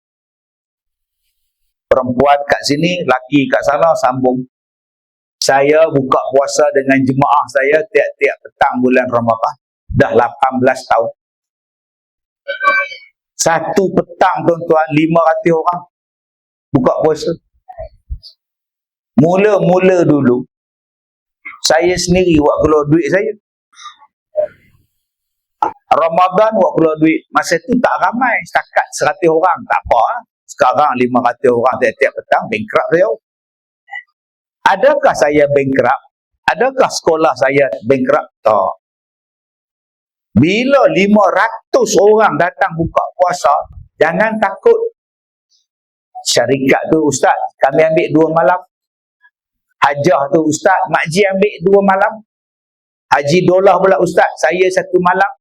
Perempuan kat sini, laki kat sana, sambung. Saya buka puasa dengan jemaah saya tiap-tiap petang bulan Ramadan. Dah 18 tahun. Satu petang tuan-tuan, 500 orang buka puasa. Mula-mula dulu, saya sendiri buat keluar duit saya. Ramadan buat keluar duit. Masa tu tak ramai, setakat 100 orang. Tak apa. Sekarang 500 orang tiap-tiap petang, bankrupt saya. Adakah saya bankrupt? Adakah sekolah saya bankrupt? Tak. Bila 500 orang datang buka puasa, jangan takut. Syarikat tu, Ustaz, kami ambil 2 malam. Hajah tu, Ustaz, makcik ambil 2 malam. Haji dolah pula, Ustaz, saya 1 malam.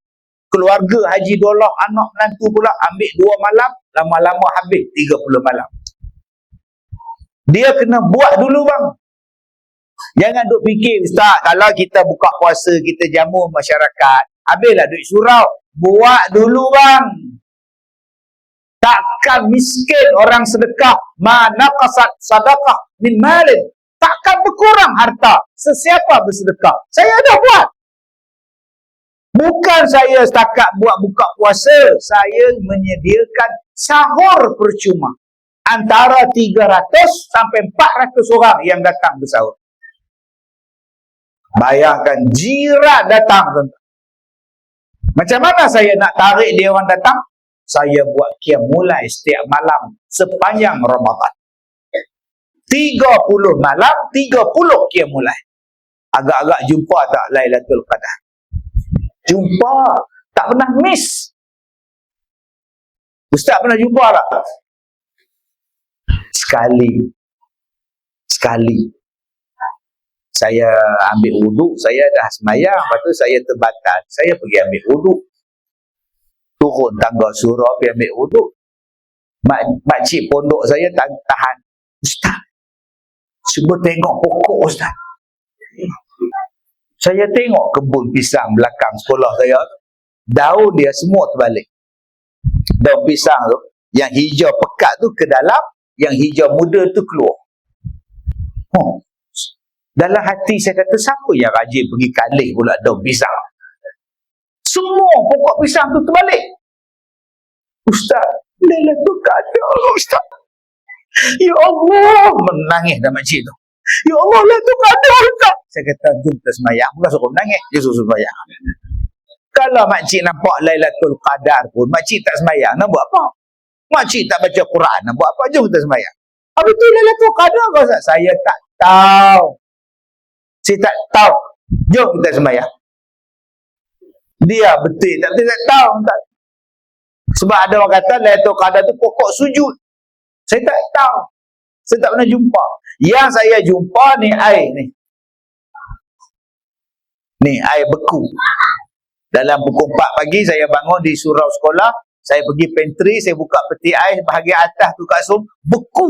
Keluarga haji dolah, anak menantu pula ambil 2 malam. Lama-lama habis 30 malam. Dia kena buat dulu bang. Jangan duk fikir, Ustaz, kalau kita buka puasa, kita jamu masyarakat, habislah duit surau. Buat dulu bang. Takkan miskin orang sedekah. Mana qasad sadaqah min malin. Takkan berkurang harta sesiapa bersedekah. Saya dah buat. Bukan saya setakat buat buka puasa, saya menyediakan sahur percuma. Antara 300 sampai 400 orang yang datang bersahur. Bayangkan jiran datang, tuan-tuan. Macam mana saya nak tarik dia orang datang? Saya buat qiyam mulai setiap malam sepanjang Ramadan. 30 malam, 30 qiyam mulai. Agak-agak jumpa tak Lailatul Qadar? Jumpa. Tak pernah miss. Ustaz pernah jumpa tak? Sekali. Saya ambil wuduk, saya dah semayang, lepas tu saya terbatal. Saya pergi ambil wuduk. Turun tangga surau, pergi ambil wuduk. Makcik pondok saya tahan. Ustaz, cuba tengok pokok Ustaz. Saya tengok kebun pisang belakang sekolah saya. Daun dia semua terbalik. Daun pisang tu, yang hijau pekat tu ke dalam, yang hijau muda tu keluar. Dalam hati saya kata, siapa yang rajin pergi kalih pula daun pisang? Semua pokok pisang tu terbalik. Ustaz, Lailatul Qadar Ustaz. Ya Allah, menangis dah makcik tu. Ya Allah, Lailatul Qadar Ustaz. Saya kata, jom kita semayang. Bukan suruh menangis, dia suruh semayang. Kalau makcik nampak Lailatul Qadar pun, makcik tak semayang, nak buat apa? Makcik tak baca Quran, nak buat apa? Jom kita semayang. Apa tu Lailatul Qadar Ustaz? Saya tak tahu. Saya tak tahu. Jom kita semayang. Dia betul tak tahu tak. Sebab ada orang kata Lailatul Qadar tu pokok sujud. Saya tak tahu. Saya tak pernah jumpa. Yang saya jumpa ni air ni. Ni air beku. Dalam pukul 4 pagi saya bangun di surau sekolah. Saya pergi pantry, saya buka peti air bahagian atas tu kat sum, beku.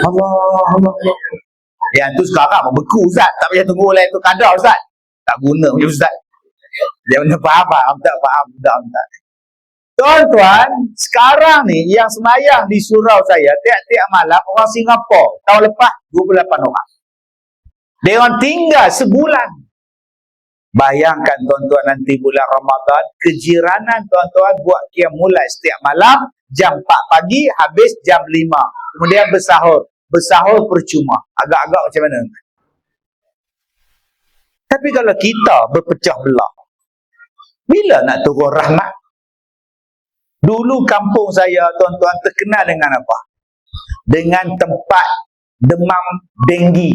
Allah. Yang tu sekarang beku Ustaz. Tak payah tunggu lain tu kadar Ustaz. Tak guna punya Ustaz. Dia mana faham, tak faham. Tuan-tuan, sekarang ni yang semayang di surau saya, tiap-tiap malam orang Singapura, tahun lepas 28 orang. Dia orang tinggal sebulan. Bayangkan tuan-tuan nanti bulan Ramadan, kejiranan tuan-tuan buat qiyam mulai setiap malam, jam 4 pagi, habis jam 5. Kemudian bersahur. Bersahur percuma. Agak-agak macam mana? Tapi kalau kita berpecah belah, bila nak turun rahmat? Dulu kampung saya, tuan-tuan, terkenal dengan apa? Dengan tempat demam denggi.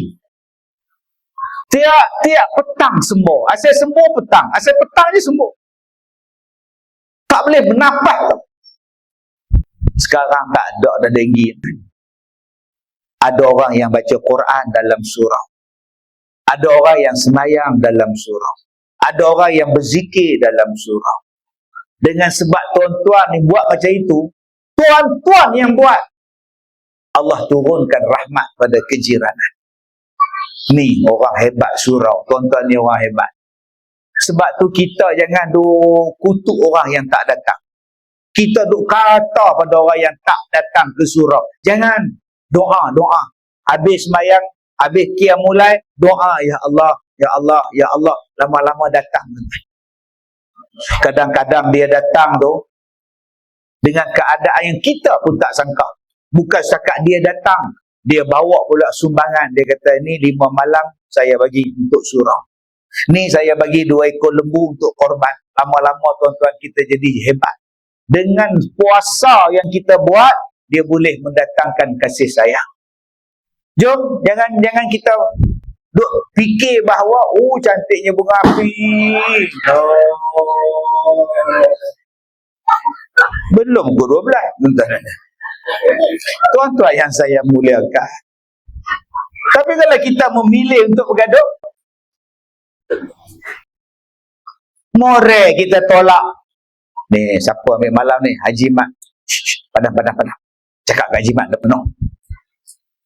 Tiap petang sembuh. Asal sembuh petang. Asal petang je sembuh. Tak boleh bernafas. Sekarang tak ada denggi. Ada orang yang baca Quran dalam surau. Ada orang yang semayang dalam surau. Ada orang yang berzikir dalam surau. Dengan sebab tuan-tuan ni buat macam itu, tuan-tuan yang buat, Allah turunkan rahmat pada kejiranan. Ni orang hebat surau. Tuan-tuan ni orang hebat. Sebab tu kita jangan duk kutuk orang yang tak datang. Kita duk kata pada orang yang tak datang ke surau. Jangan. Doa. Habis semayang, habis qiyam mulai, doa, ya Allah, ya Allah, ya Allah. Lama-lama datang. Kadang-kadang dia datang tu dengan keadaan yang kita pun tak sangka. Bukan setakat dia datang, dia bawa pula sumbangan. Dia kata, ni 5 malam saya bagi untuk surau. Ni saya bagi 2 ekor lembu untuk korban. Lama-lama tuan-tuan kita jadi hebat. Dengan puasa yang kita buat, dia boleh mendatangkan kasih sayang. Jom, jangan kita duk fikir bahawa cantiknya bunga api. Belum pukul 12. Tuan-tuan yang saya muliakan. Tapi kalau kita memilih untuk bergaduh, more kita tolak. Ni siapa ambil malam ni? Haji Mat. Padam. Cakap kat Haji Mat dah penuh.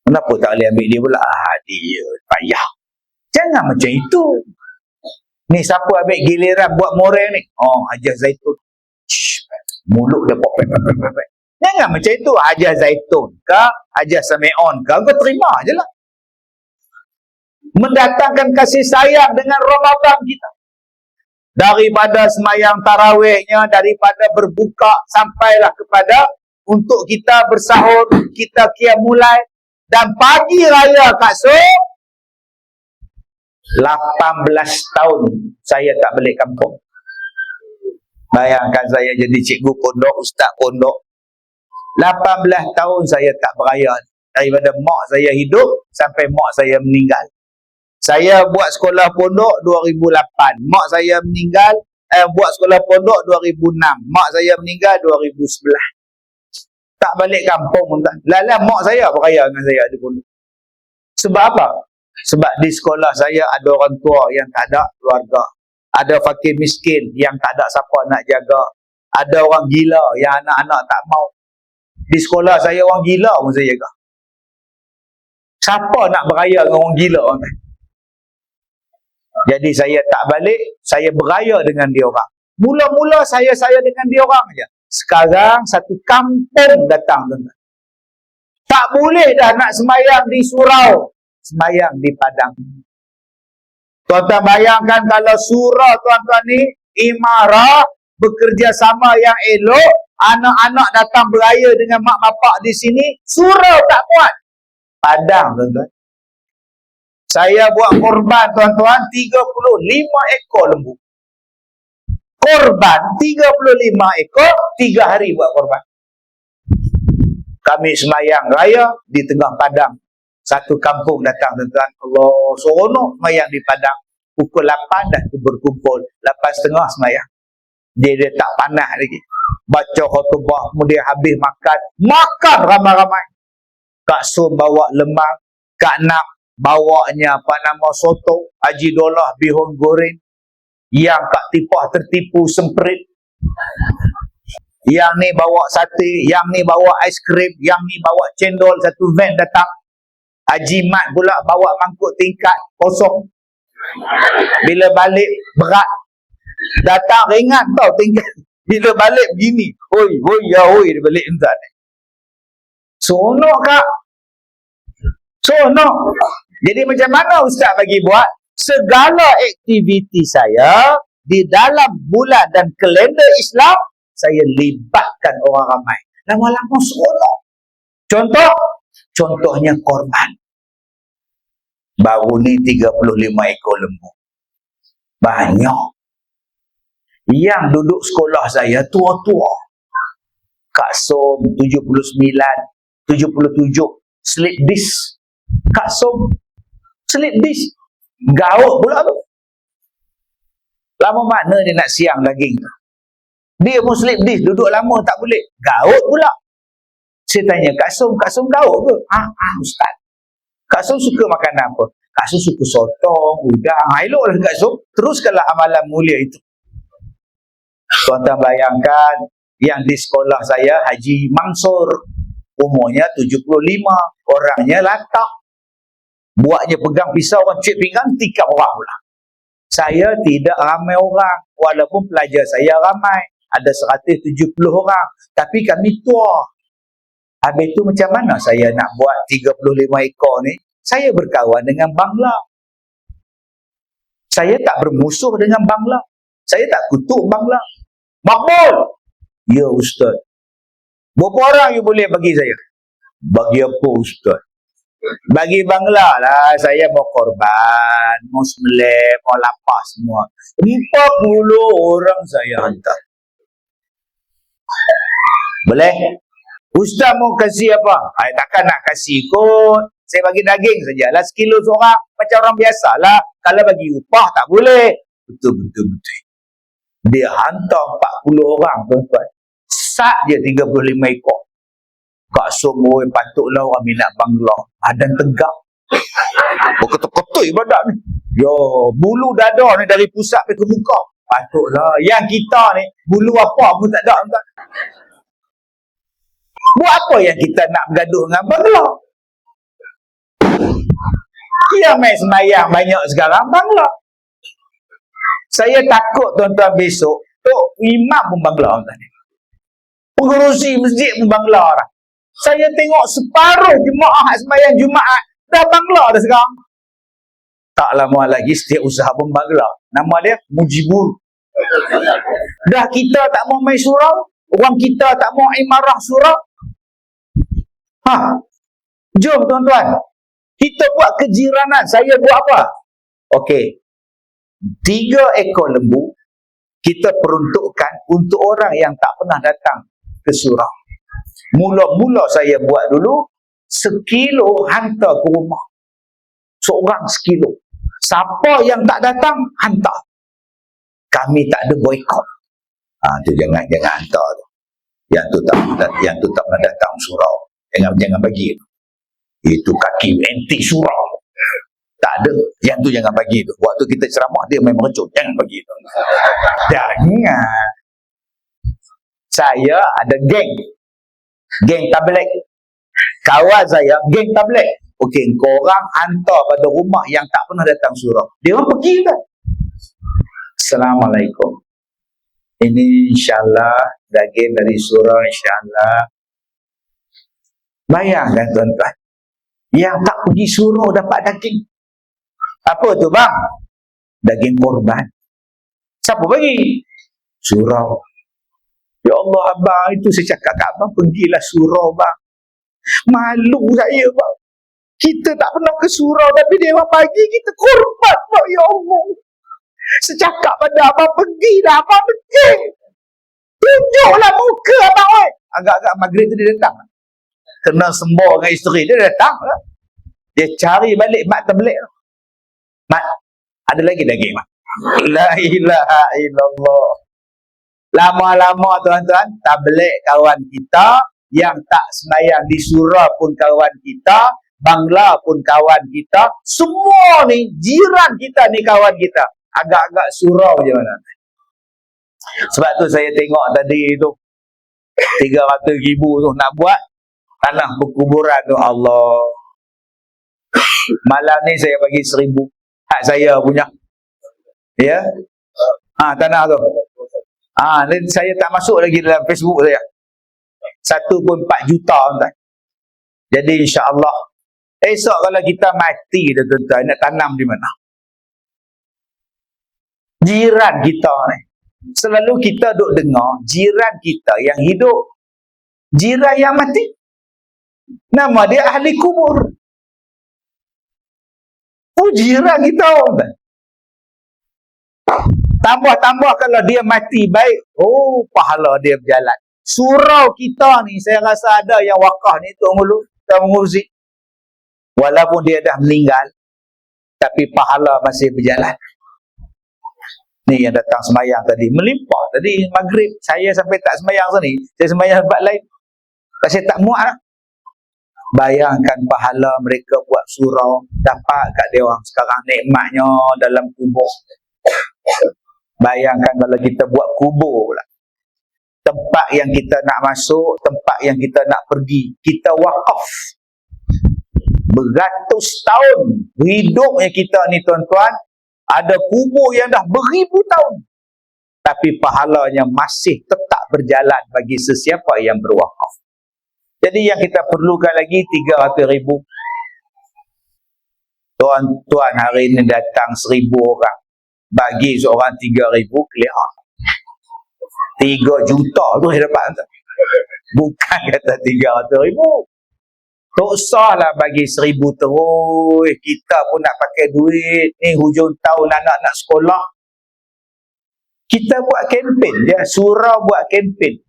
Kenapa tak boleh ambil dia pula? Dia payah. Jangan macam itu. Ni siapa ambil giliran buat more ni? Haji Zaitun. Mulut dia popek. Jangan macam itu. Haji Zaitun ke, Haji Sami'un ke, kau terima je lah. mendatangkan kasih sayang dengan Ramadan kita. Daripada semayang tarawihnya, daripada berbuka, sampailah kepada untuk kita bersahur, kita qiyamulai. Dan pagi raya Kak So, 18 tahun saya tak balik kampung. Bayangkan saya jadi cikgu pondok, ustaz pondok. 18 tahun saya tak beraya. Daripada mak saya hidup sampai mak saya meninggal. Saya buat sekolah pondok 2008. Mak saya meninggal, buat sekolah pondok 2006. Mak saya meninggal 2011. Tak balik kampung pun tak. Lala mak saya beraya dengan saya di pondok. Sebab apa? Sebab di sekolah saya ada orang tua yang tak ada keluarga. Ada fakir miskin yang tak ada siapa nak jaga. Ada orang gila yang anak-anak tak mau. Di sekolah saya orang gila pun saya jaga. Siapa nak beraya dengan orang gila? Jadi saya tak balik, saya beraya dengan dia orang. Mula-mula saya dengan dia orang aja. Sekarang satu kampung datang tuan-tuan. Tak boleh dah nak sembahyang di surau, sembahyang di padang. Tuan-tuan bayangkan kalau surau tuan-tuan ni imarah, bekerjasama yang elok, anak-anak datang beraya dengan mak bapak di sini, surau tak kuat. Padang tuan-tuan. Saya buat korban tuan-tuan 35 ekor lembu. Korban 35 ekor, 3 hari buat korban. Kami semayang raya di tengah padang. Satu kampung datang tuan-tuan. Allah, seronok semayang di padang. Pukul 8 dah berkumpul. 8.30 semayang. Dia tak panas lagi. Baca khutbah, kemudian habis makan. Makan ramai-ramai. Kak Som bawa lemang. Kak Nak bawanya soto. Haji Dolah bihun goreng. Yang Kak Tipah tertipu semprit. Yang ni bawa sate, yang ni bawa aiskrim, yang ni bawa cendol, satu van datang. Haji Mat pula bawa mangkuk tingkat kosong. Bila balik berat. Datang ringan tau tingkat. Bila balik begini. Oi, dia balik entah. Seronok Kak. Seronok. Jadi macam mana Ustaz bagi buat? Segala aktiviti saya di dalam bulan dan kalender Islam, saya libatkan orang ramai. Lama-lama seronok. Contohnya korban. Baru ni 35 ekor lembu. Banyak. Yang duduk sekolah saya tua-tua. Kak Som 79, 77, slip disc. Kak Som slip disc. Gaut pula tu. Lama mana dia nak siang daging tu? Dia pun slip disc, duduk lama tak boleh. Gaut pula. Saya tanya, Kak Som gaut ke? Ustaz. Kak Som suka makan apa? Kak Som suka sotong, udang. Eloklah Kak Som. Teruskanlah amalan mulia itu. Tuan-tuan bayangkan, yang di sekolah saya, Haji Mansur. Umurnya 75. Orangnya latak. Buatnya pegang pisau, orang cik pinggang, tikam orang pula. Saya tidak ramai orang. Walaupun pelajar saya ramai. Ada 170 orang. Tapi kami tua. Habis itu macam mana saya nak buat 35 ekor ni? Saya berkawan dengan Bangla. Saya tak bermusuh dengan Bangla. Saya tak kutuk Bangla. Makbul! Ya Ustaz. Berapa orang you boleh bagi saya? Bagi apa Ustaz? Bagi Bangla lah. Saya mau korban, mau sembelih, mau lapas semua. 40 orang saya hantar. Boleh? Ustaz mau kasih apa? Takkan nak kasih kot. Saya bagi daging sajalah. Sekilo seorang. Macam orang biasa lah. Kalau bagi upah tak boleh. Betul. Dia hantar 40 orang tuan-tuan. Sat je 35 ekor. Kak Som, patutlah orang minat Bangla. Adan tegak. Ketuk-ketuk ibadat ni. Yo, bulu dada ni dari pusat ke muka. Patutlah. Yang kita ni, bulu apa pun tak ada. Tuan. Buat apa yang kita nak bergaduh dengan Bangla? Dia main sembahyang banyak sekarang Bangla. Saya takut tuan-tuan besok Tok imam pun Bangla tadi. Pengurusi masjid pun Bangla orang. Saya tengok separuh jemaah sembahyang Jumaat dah Bangla dah sekarang. Tak lama lagi setiap usaha pun bergerak. Nama dia Mujibur. Dah kita tak mau main surau, orang kita tak mau imarah surau. Jom tuan-tuan, kita buat kejiranan. Saya buat apa? Okey, 3 ekor lembu kita peruntukkan untuk orang yang tak pernah datang ke surau. Mula-mula saya buat dulu 1 kilo hantar ke rumah. Seorang 1 kilo. Siapa yang tak datang, hantar. Kami tak ada boykot. Tu jangan hantar tu. Yang tu tak pernah datang surau. Jangan bagi. Itu kaki anti surau. Tak ada. Yang tu jangan bagi tu. Waktu kita ceramah dia main merecut. Jangan bagi tu. Jangan. Saya ada geng. Geng tablet. Kawan saya geng tablet. Okey, korang hantar pada rumah yang tak pernah datang surau. Dia orang pergi kan? Assalamualaikum. Ini insyaAllah daging dari surau insyaAllah. Bayangkan tuan-tuan. Yang tak pergi surau dapat daging. Apa tu bang? Daging korban. Siapa bagi? Surau. Ya Allah abang, itu saya cakap kat abang, pergilah surau bang. Malu saya bang. Kita tak pernah ke surau tapi dia orang bagi kita korban bang. Ya Allah. Secakap pada abang pergi dah, abang pergi. Tunjuklah muka abang oi. Agak-agak maghrib tu dia datang. Kena sembah dengan isteri dia datang lah. Dia cari balik mak tablet. Mak, ada lagi daging mak. La ilaha illallah. Lama-lama tuan-tuan, tablet kawan kita, yang tak sembahyang di surau pun kawan kita, Bangla pun kawan kita, semua ni jiran kita ni kawan kita. Agak-agak surau je mana. Sebab tu saya tengok tadi tu 300,000 tu nak buat tanah perkuburan tu. Allah. Malam ni saya bagi 1,000. Hak saya punya. Ya. Tanah tu. Ni saya tak masuk lagi dalam Facebook saya. 1.4 juta tuan. Jadi insya-Allah esok kalau kita mati dah tuan-tuan, nak tanam di mana? Jiran kita ni. Selalu kita duk dengar jiran kita yang hidup, jiran yang mati. Nama dia ahli kubur. Jiran kita. Tambah-tambah kalau dia mati baik, pahala dia berjalan. Surau kita ni saya rasa ada yang wakaf ni Tuan Mulu, Tuan Murzi. Walaupun dia dah meninggal, tapi pahala masih berjalan. Ni yang datang semayang tadi, melimpah. Tadi maghrib, saya sampai tak semayang sini. Saya semayang tempat lain. Saya tak muat lah. Bayangkan pahala mereka buat surau. Dapat kat dia orang sekarang nikmatnya dalam kubur. Bayangkan kalau kita buat kubur pula. Tempat yang kita nak masuk, tempat yang kita nak pergi, kita wakaf. Beratus tahun hidupnya kita ni tuan-tuan, ada kubur yang dah beribu tahun, tapi pahalanya masih tetap berjalan bagi sesiapa yang berwakaf. Jadi yang kita perlukan lagi 300,000. Tuan-tuan hari ini datang 1,000 orang, bagi seorang 3,000 clear. 3 juta tu saya dapat. Bukan kata 300,000. Tak usahlah bagi 1,000 terus. Kita pun nak pakai duit. Ni hujung tahun anak-anak sekolah. Kita buat kempen je. Surau buat kempen.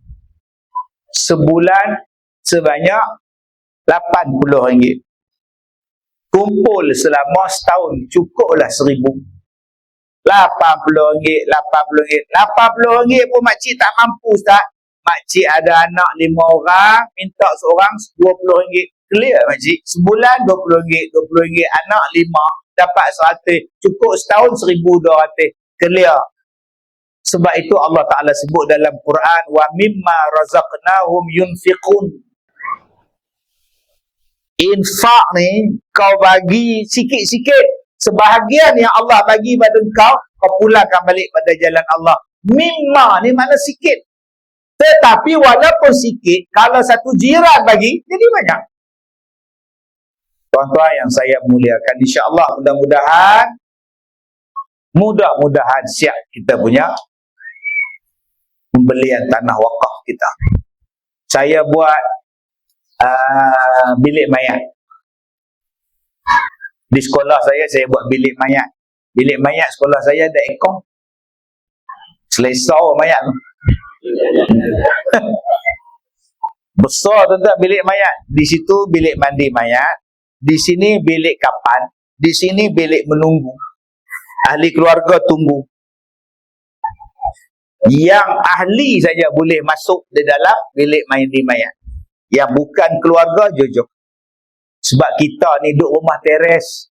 Sebulan sebanyak RM80. Kumpul selama setahun. Cukuplah 1,000. RM80. RM80 pun makcik tak mampu Ustaz. Makcik ada anak 5 orang, minta seorang RM20. Clear makcik. Sebulan RM20. RM20 anak 5, dapat 100. Cukup setahun 1,200. Clear. Sebab itu Allah Ta'ala sebut dalam Quran, wa mimma razaqnahum yunfiqun. Infak ni kau bagi sikit-sikit. Sebahagian yang Allah bagi pada kau pulangkan balik pada jalan Allah. Mimma ni mana sikit. Tetapi walaupun sikit, kalau satu jiran bagi, jadi banyak. Tuan-tuan yang saya muliakan, insya-Allah mudah-mudahan Mudah-mudahan siap kita punya pembelian tanah wakaf kita. Saya buat bilik mayat. Di sekolah saya buat bilik mayat. Bilik mayat sekolah saya ada ekor. Selesau mayat tu. Besar tuan-tuan bilik mayat. Di situ bilik mandi mayat. Di sini bilik kapan. Di sini bilik menunggu. Ahli keluarga tunggu. Yang ahli saja boleh masuk di dalam bilik mandi mayat. Yang bukan keluarga jujur. Sebab kita ni duduk rumah teres.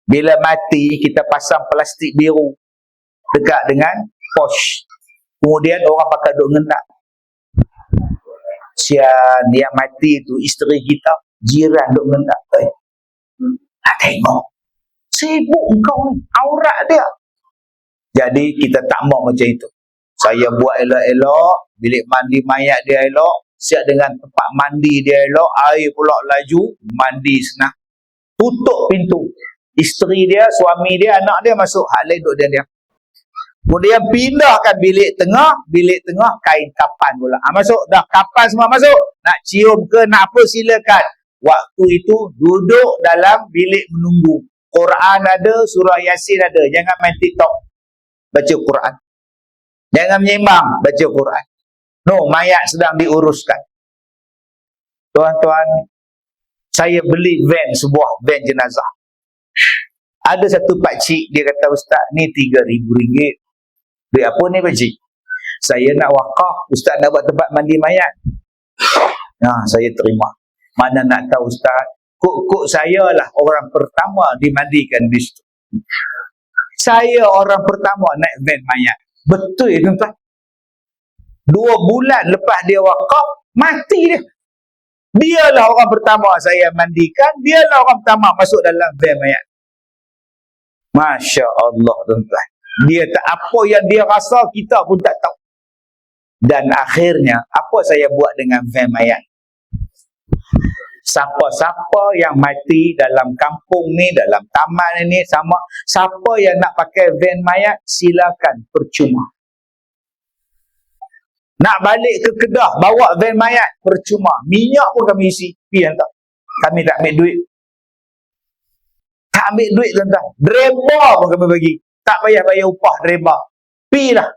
Bila mati kita pasang plastik biru dekat dengan pos. Kemudian orang pakai duduk ngendak. Sian yang mati tu isteri kita, jiran duduk ngendak. Tengok. Sibuk kau ni. Aurat dia. Jadi kita tak mau macam itu. Saya buat elok-elok. Bilik mandi mayat dia elok. Siap dengan tempat mandi dia elok. Air pula laju. Mandi senang. Tutup pintu. Isteri dia, suami dia, anak dia masuk. Hak lain duduk dia. Kemudian pindahkan bilik tengah kain kapan pula. Masuk. Dah kapan semua masuk. Nak cium ke, nak apa silakan. Waktu itu duduk dalam bilik menunggu. Quran ada, surah Yasin ada. Jangan main TikTok. Baca Quran. Jangan menyembang. Baca Quran. No, mayat sedang diuruskan. Tuan-tuan, saya beli sebuah van jenazah. Ada satu pakcik, dia kata, Ustaz, ni RM3,000. Duit apa ni pakcik? Saya nak wakaf. Ustaz nak buat tempat mandi mayat. Saya terima. Mana nak tahu Ustaz, kok saya lah orang pertama dimandikan di situ. Saya orang pertama naik van mayat. Betul ya tuan-tuan? 2 bulan lepas dia wakaf, mati dia. Dialah orang pertama saya mandikan, dialah orang pertama masuk dalam van mayat. Masya Allah tuan-tuan. Dia tak, apa yang dia rasa kita pun tak tahu. Dan akhirnya apa saya buat dengan van mayat? Siapa-siapa yang mati dalam kampung ni, dalam taman ini, sama siapa yang nak pakai van mayat, silakan, percuma. Nak balik ke Kedah, bawa van mayat, percuma. Minyak pun kami isi, pergi hantar. Kami tak ambil duit. Tak ambil duit tuan-tuan. Driver pun kami bagi. Tak payah bayar upah driver. Pergi lah.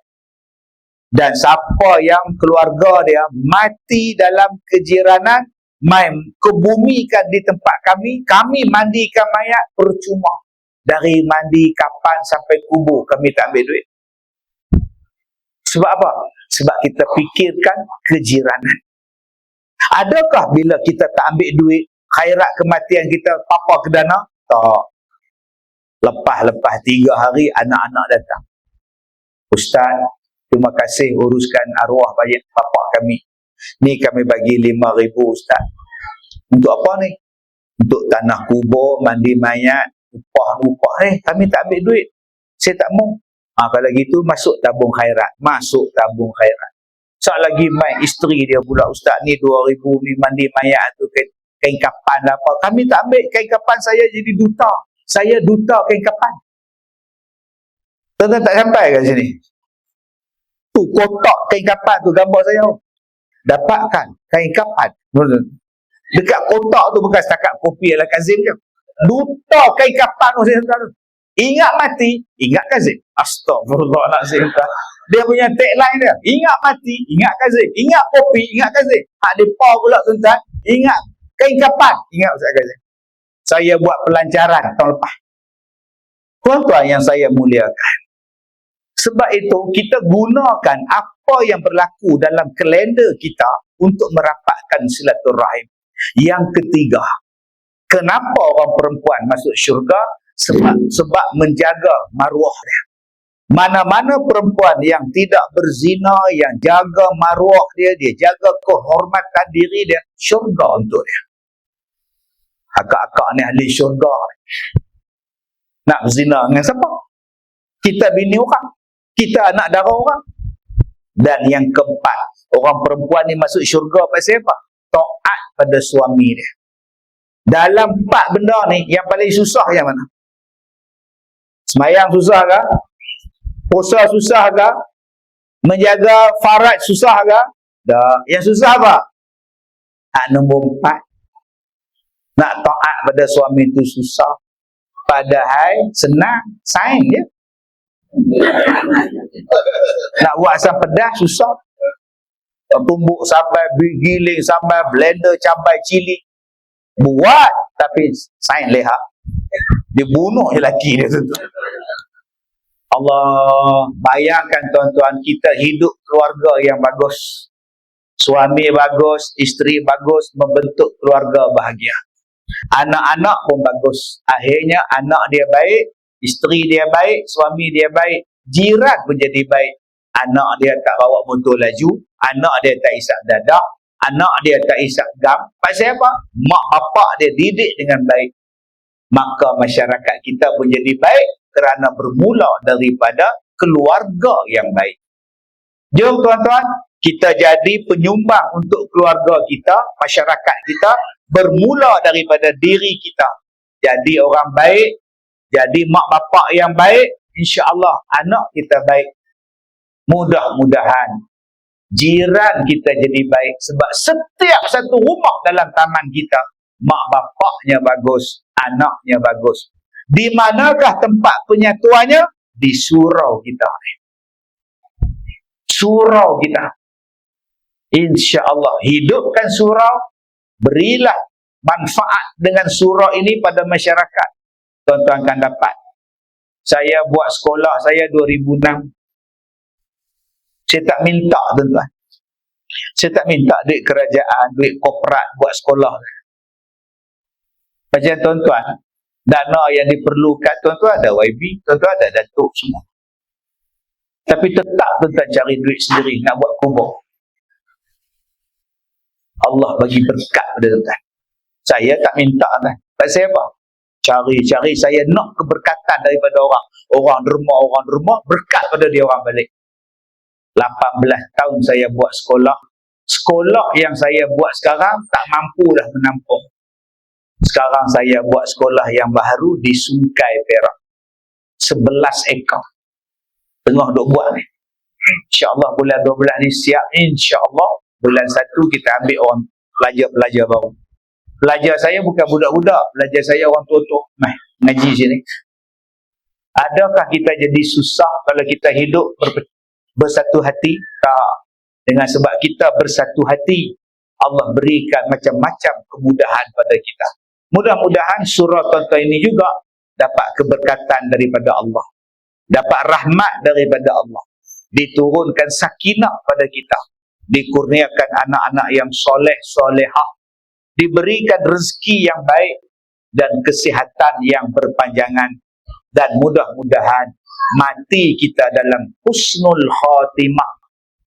Dan siapa yang keluarga dia mati dalam kejiranan, main kebumikan di tempat kami mandikan mayat, percuma. Dari mandi kapan sampai kubur, kami tak ambil duit. Sebab apa? Sebab kita fikirkan kejiranan. Adakah bila kita tak ambil duit, khairat kematian kita papa ke dana? Tak. Lepas 3 hari, anak-anak datang. Ustaz, terima kasih uruskan arwah bapa kami. Ni kami bagi 5,000 Ustaz. Untuk apa ni? Untuk tanah kubur, mandi mayat, upah. Kami tak ambil duit. Saya tak mau. Kalau gitu masuk tabung khairat. Masuk tabung khairat. Sekejap lagi mai isteri dia pula, Ustaz ni 2,000 ni mandi mayat tu kain kapan lah apa. Kami tak ambil kain kapan, saya jadi duta. Saya duta kain kapan. Tuan-tuan tak sampai kat sini. Tu kotak kain kapan tu gambar saya. Dapatkan kain kapan. Dekat kotak tu bukan setakat kopi ala Kazim je. Duta kain kapan tu saya hantar tu. Ingat mati, ingat Kazim. Astagfirullahaladzim. Dia punya tagline dia. Ingat mati, ingat Kazim. Ingat kopi, ingat Kazim. Hak depa pula tuan-tuan. Ingat kain kapan, ingat Ustaz Kazim. Saya buat pelancaran tahun lepas. Tuan-tuan yang saya muliakan. Sebab itu kita gunakan apa yang berlaku dalam kalender kita untuk merapatkan silaturahim. Yang ketiga, kenapa orang perempuan masuk syurga? Sebab menjaga maruah dia. Mana-mana perempuan yang tidak berzina, yang jaga maruah dia, dia jaga kehormatan diri dia, syurga untuk dia. Akak-akak ni ahli syurga. Nak berzina dengan siapa? Kita bini orang. Kita anak dara orang. Dan yang keempat, orang perempuan ni masuk syurga pasal apa? Taat pada suami dia. Dalam 4 benda ni, yang paling susah yang mana? Semayang susah ke? Puasa susah ke? Menjaga farad susah ke? Dah. Yang susah apa? Nombor 4. Nak taat pada suami itu susah. Padahal senang, saing je. Nak buat asam pedas susah. Tumbuk sambal, giling sambal, blender cabai cili. Buat, tapi saing leha. Dia bunuh je laki dia tu. Allah, bayangkan tuan-tuan, kita hidup keluarga yang bagus. Suami bagus, isteri bagus, membentuk keluarga bahagia. Anak-anak pun bagus. Akhirnya anak dia baik, isteri dia baik, suami dia baik, jiran pun jadi baik. Anak dia tak bawa motor laju, anak dia tak isap dadak, anak dia tak isap gam. Pasal apa? Mak bapak dia didik dengan baik. Maka masyarakat kita pun jadi baik kerana bermula daripada keluarga yang baik. Jom tuan-tuan, kita jadi penyumbang untuk keluarga kita, masyarakat kita, bermula daripada diri kita. Jadi orang baik, jadi mak bapak yang baik, insya-Allah anak kita baik. Mudah-mudahan jiran kita jadi baik, sebab setiap satu rumah dalam taman kita, mak bapaknya bagus, anaknya bagus. Di manakah tempat penyatuannya? Di surau kita. Surau kita. InsyaAllah hidupkan surau, berilah manfaat dengan surau ini pada masyarakat. Tuan-tuan akan dapat. Saya buat sekolah saya 2006. Saya tak minta tuan-tuan. Saya tak minta duit kerajaan, duit korporat buat sekolah. Macam tuan-tuan, dana yang diperlukan, tuan-tuan ada YB, tuan-tuan ada Datuk semua. Tapi tetap tuan-tuan cari duit sendiri nak buat kubur. Allah bagi berkat pada tuan-tuan. Saya tak minta kan. Pasal apa? Cari-cari, saya nak keberkatan daripada orang. Orang derma, berkat pada dia orang balik. 18 tahun saya buat sekolah. Sekolah yang saya buat sekarang tak mampu dah menampung. Sekarang saya buat sekolah yang baru di Sungai Perak. 11 ekar. Tengah duk buat ni. InsyaAllah bulan 12 ni siap. InsyaAllah bulan 1 kita ambil orang pelajar-pelajar baru. Pelajar saya bukan budak-budak. Pelajar saya orang tua-tua. Ngaji sini. Adakah kita jadi susah kalau kita hidup bersatu hati? Tak. Dengan sebab kita bersatu hati, Allah berikan macam-macam kemudahan pada kita. Mudah-mudahan surah tuan-tuan ini juga dapat keberkatan daripada Allah. Dapat rahmat daripada Allah. Diturunkan sakinah pada kita. Dikurniakan anak-anak yang soleh, solehah. Diberikan rezeki yang baik dan kesihatan yang berpanjangan. Dan mudah-mudahan mati kita dalam husnul khatimah.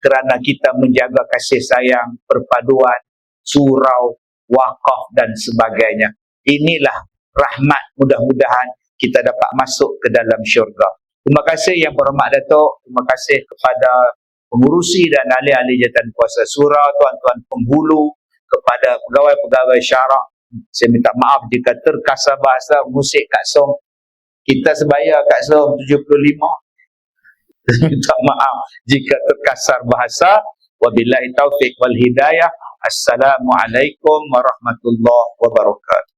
Kerana kita menjaga kasih sayang, perpaduan, surau, wakaf dan sebagainya. Inilah rahmat, mudah-mudahan kita dapat masuk ke dalam syurga. Terima kasih yang berhormat Datuk. Terima kasih kepada pengurusi dan ahli-ahli jawatan kuasa surau, tuan-tuan penghulu, kepada pegawai-pegawai syarak. Saya minta maaf jika terkasar bahasa musik Kak Som. Kita sebayar Kak Som 75. Minta maaf jika terkasar bahasa. Wabillahi taufiq wal hidayah. Assalamualaikum warahmatullahi wabarakatuh.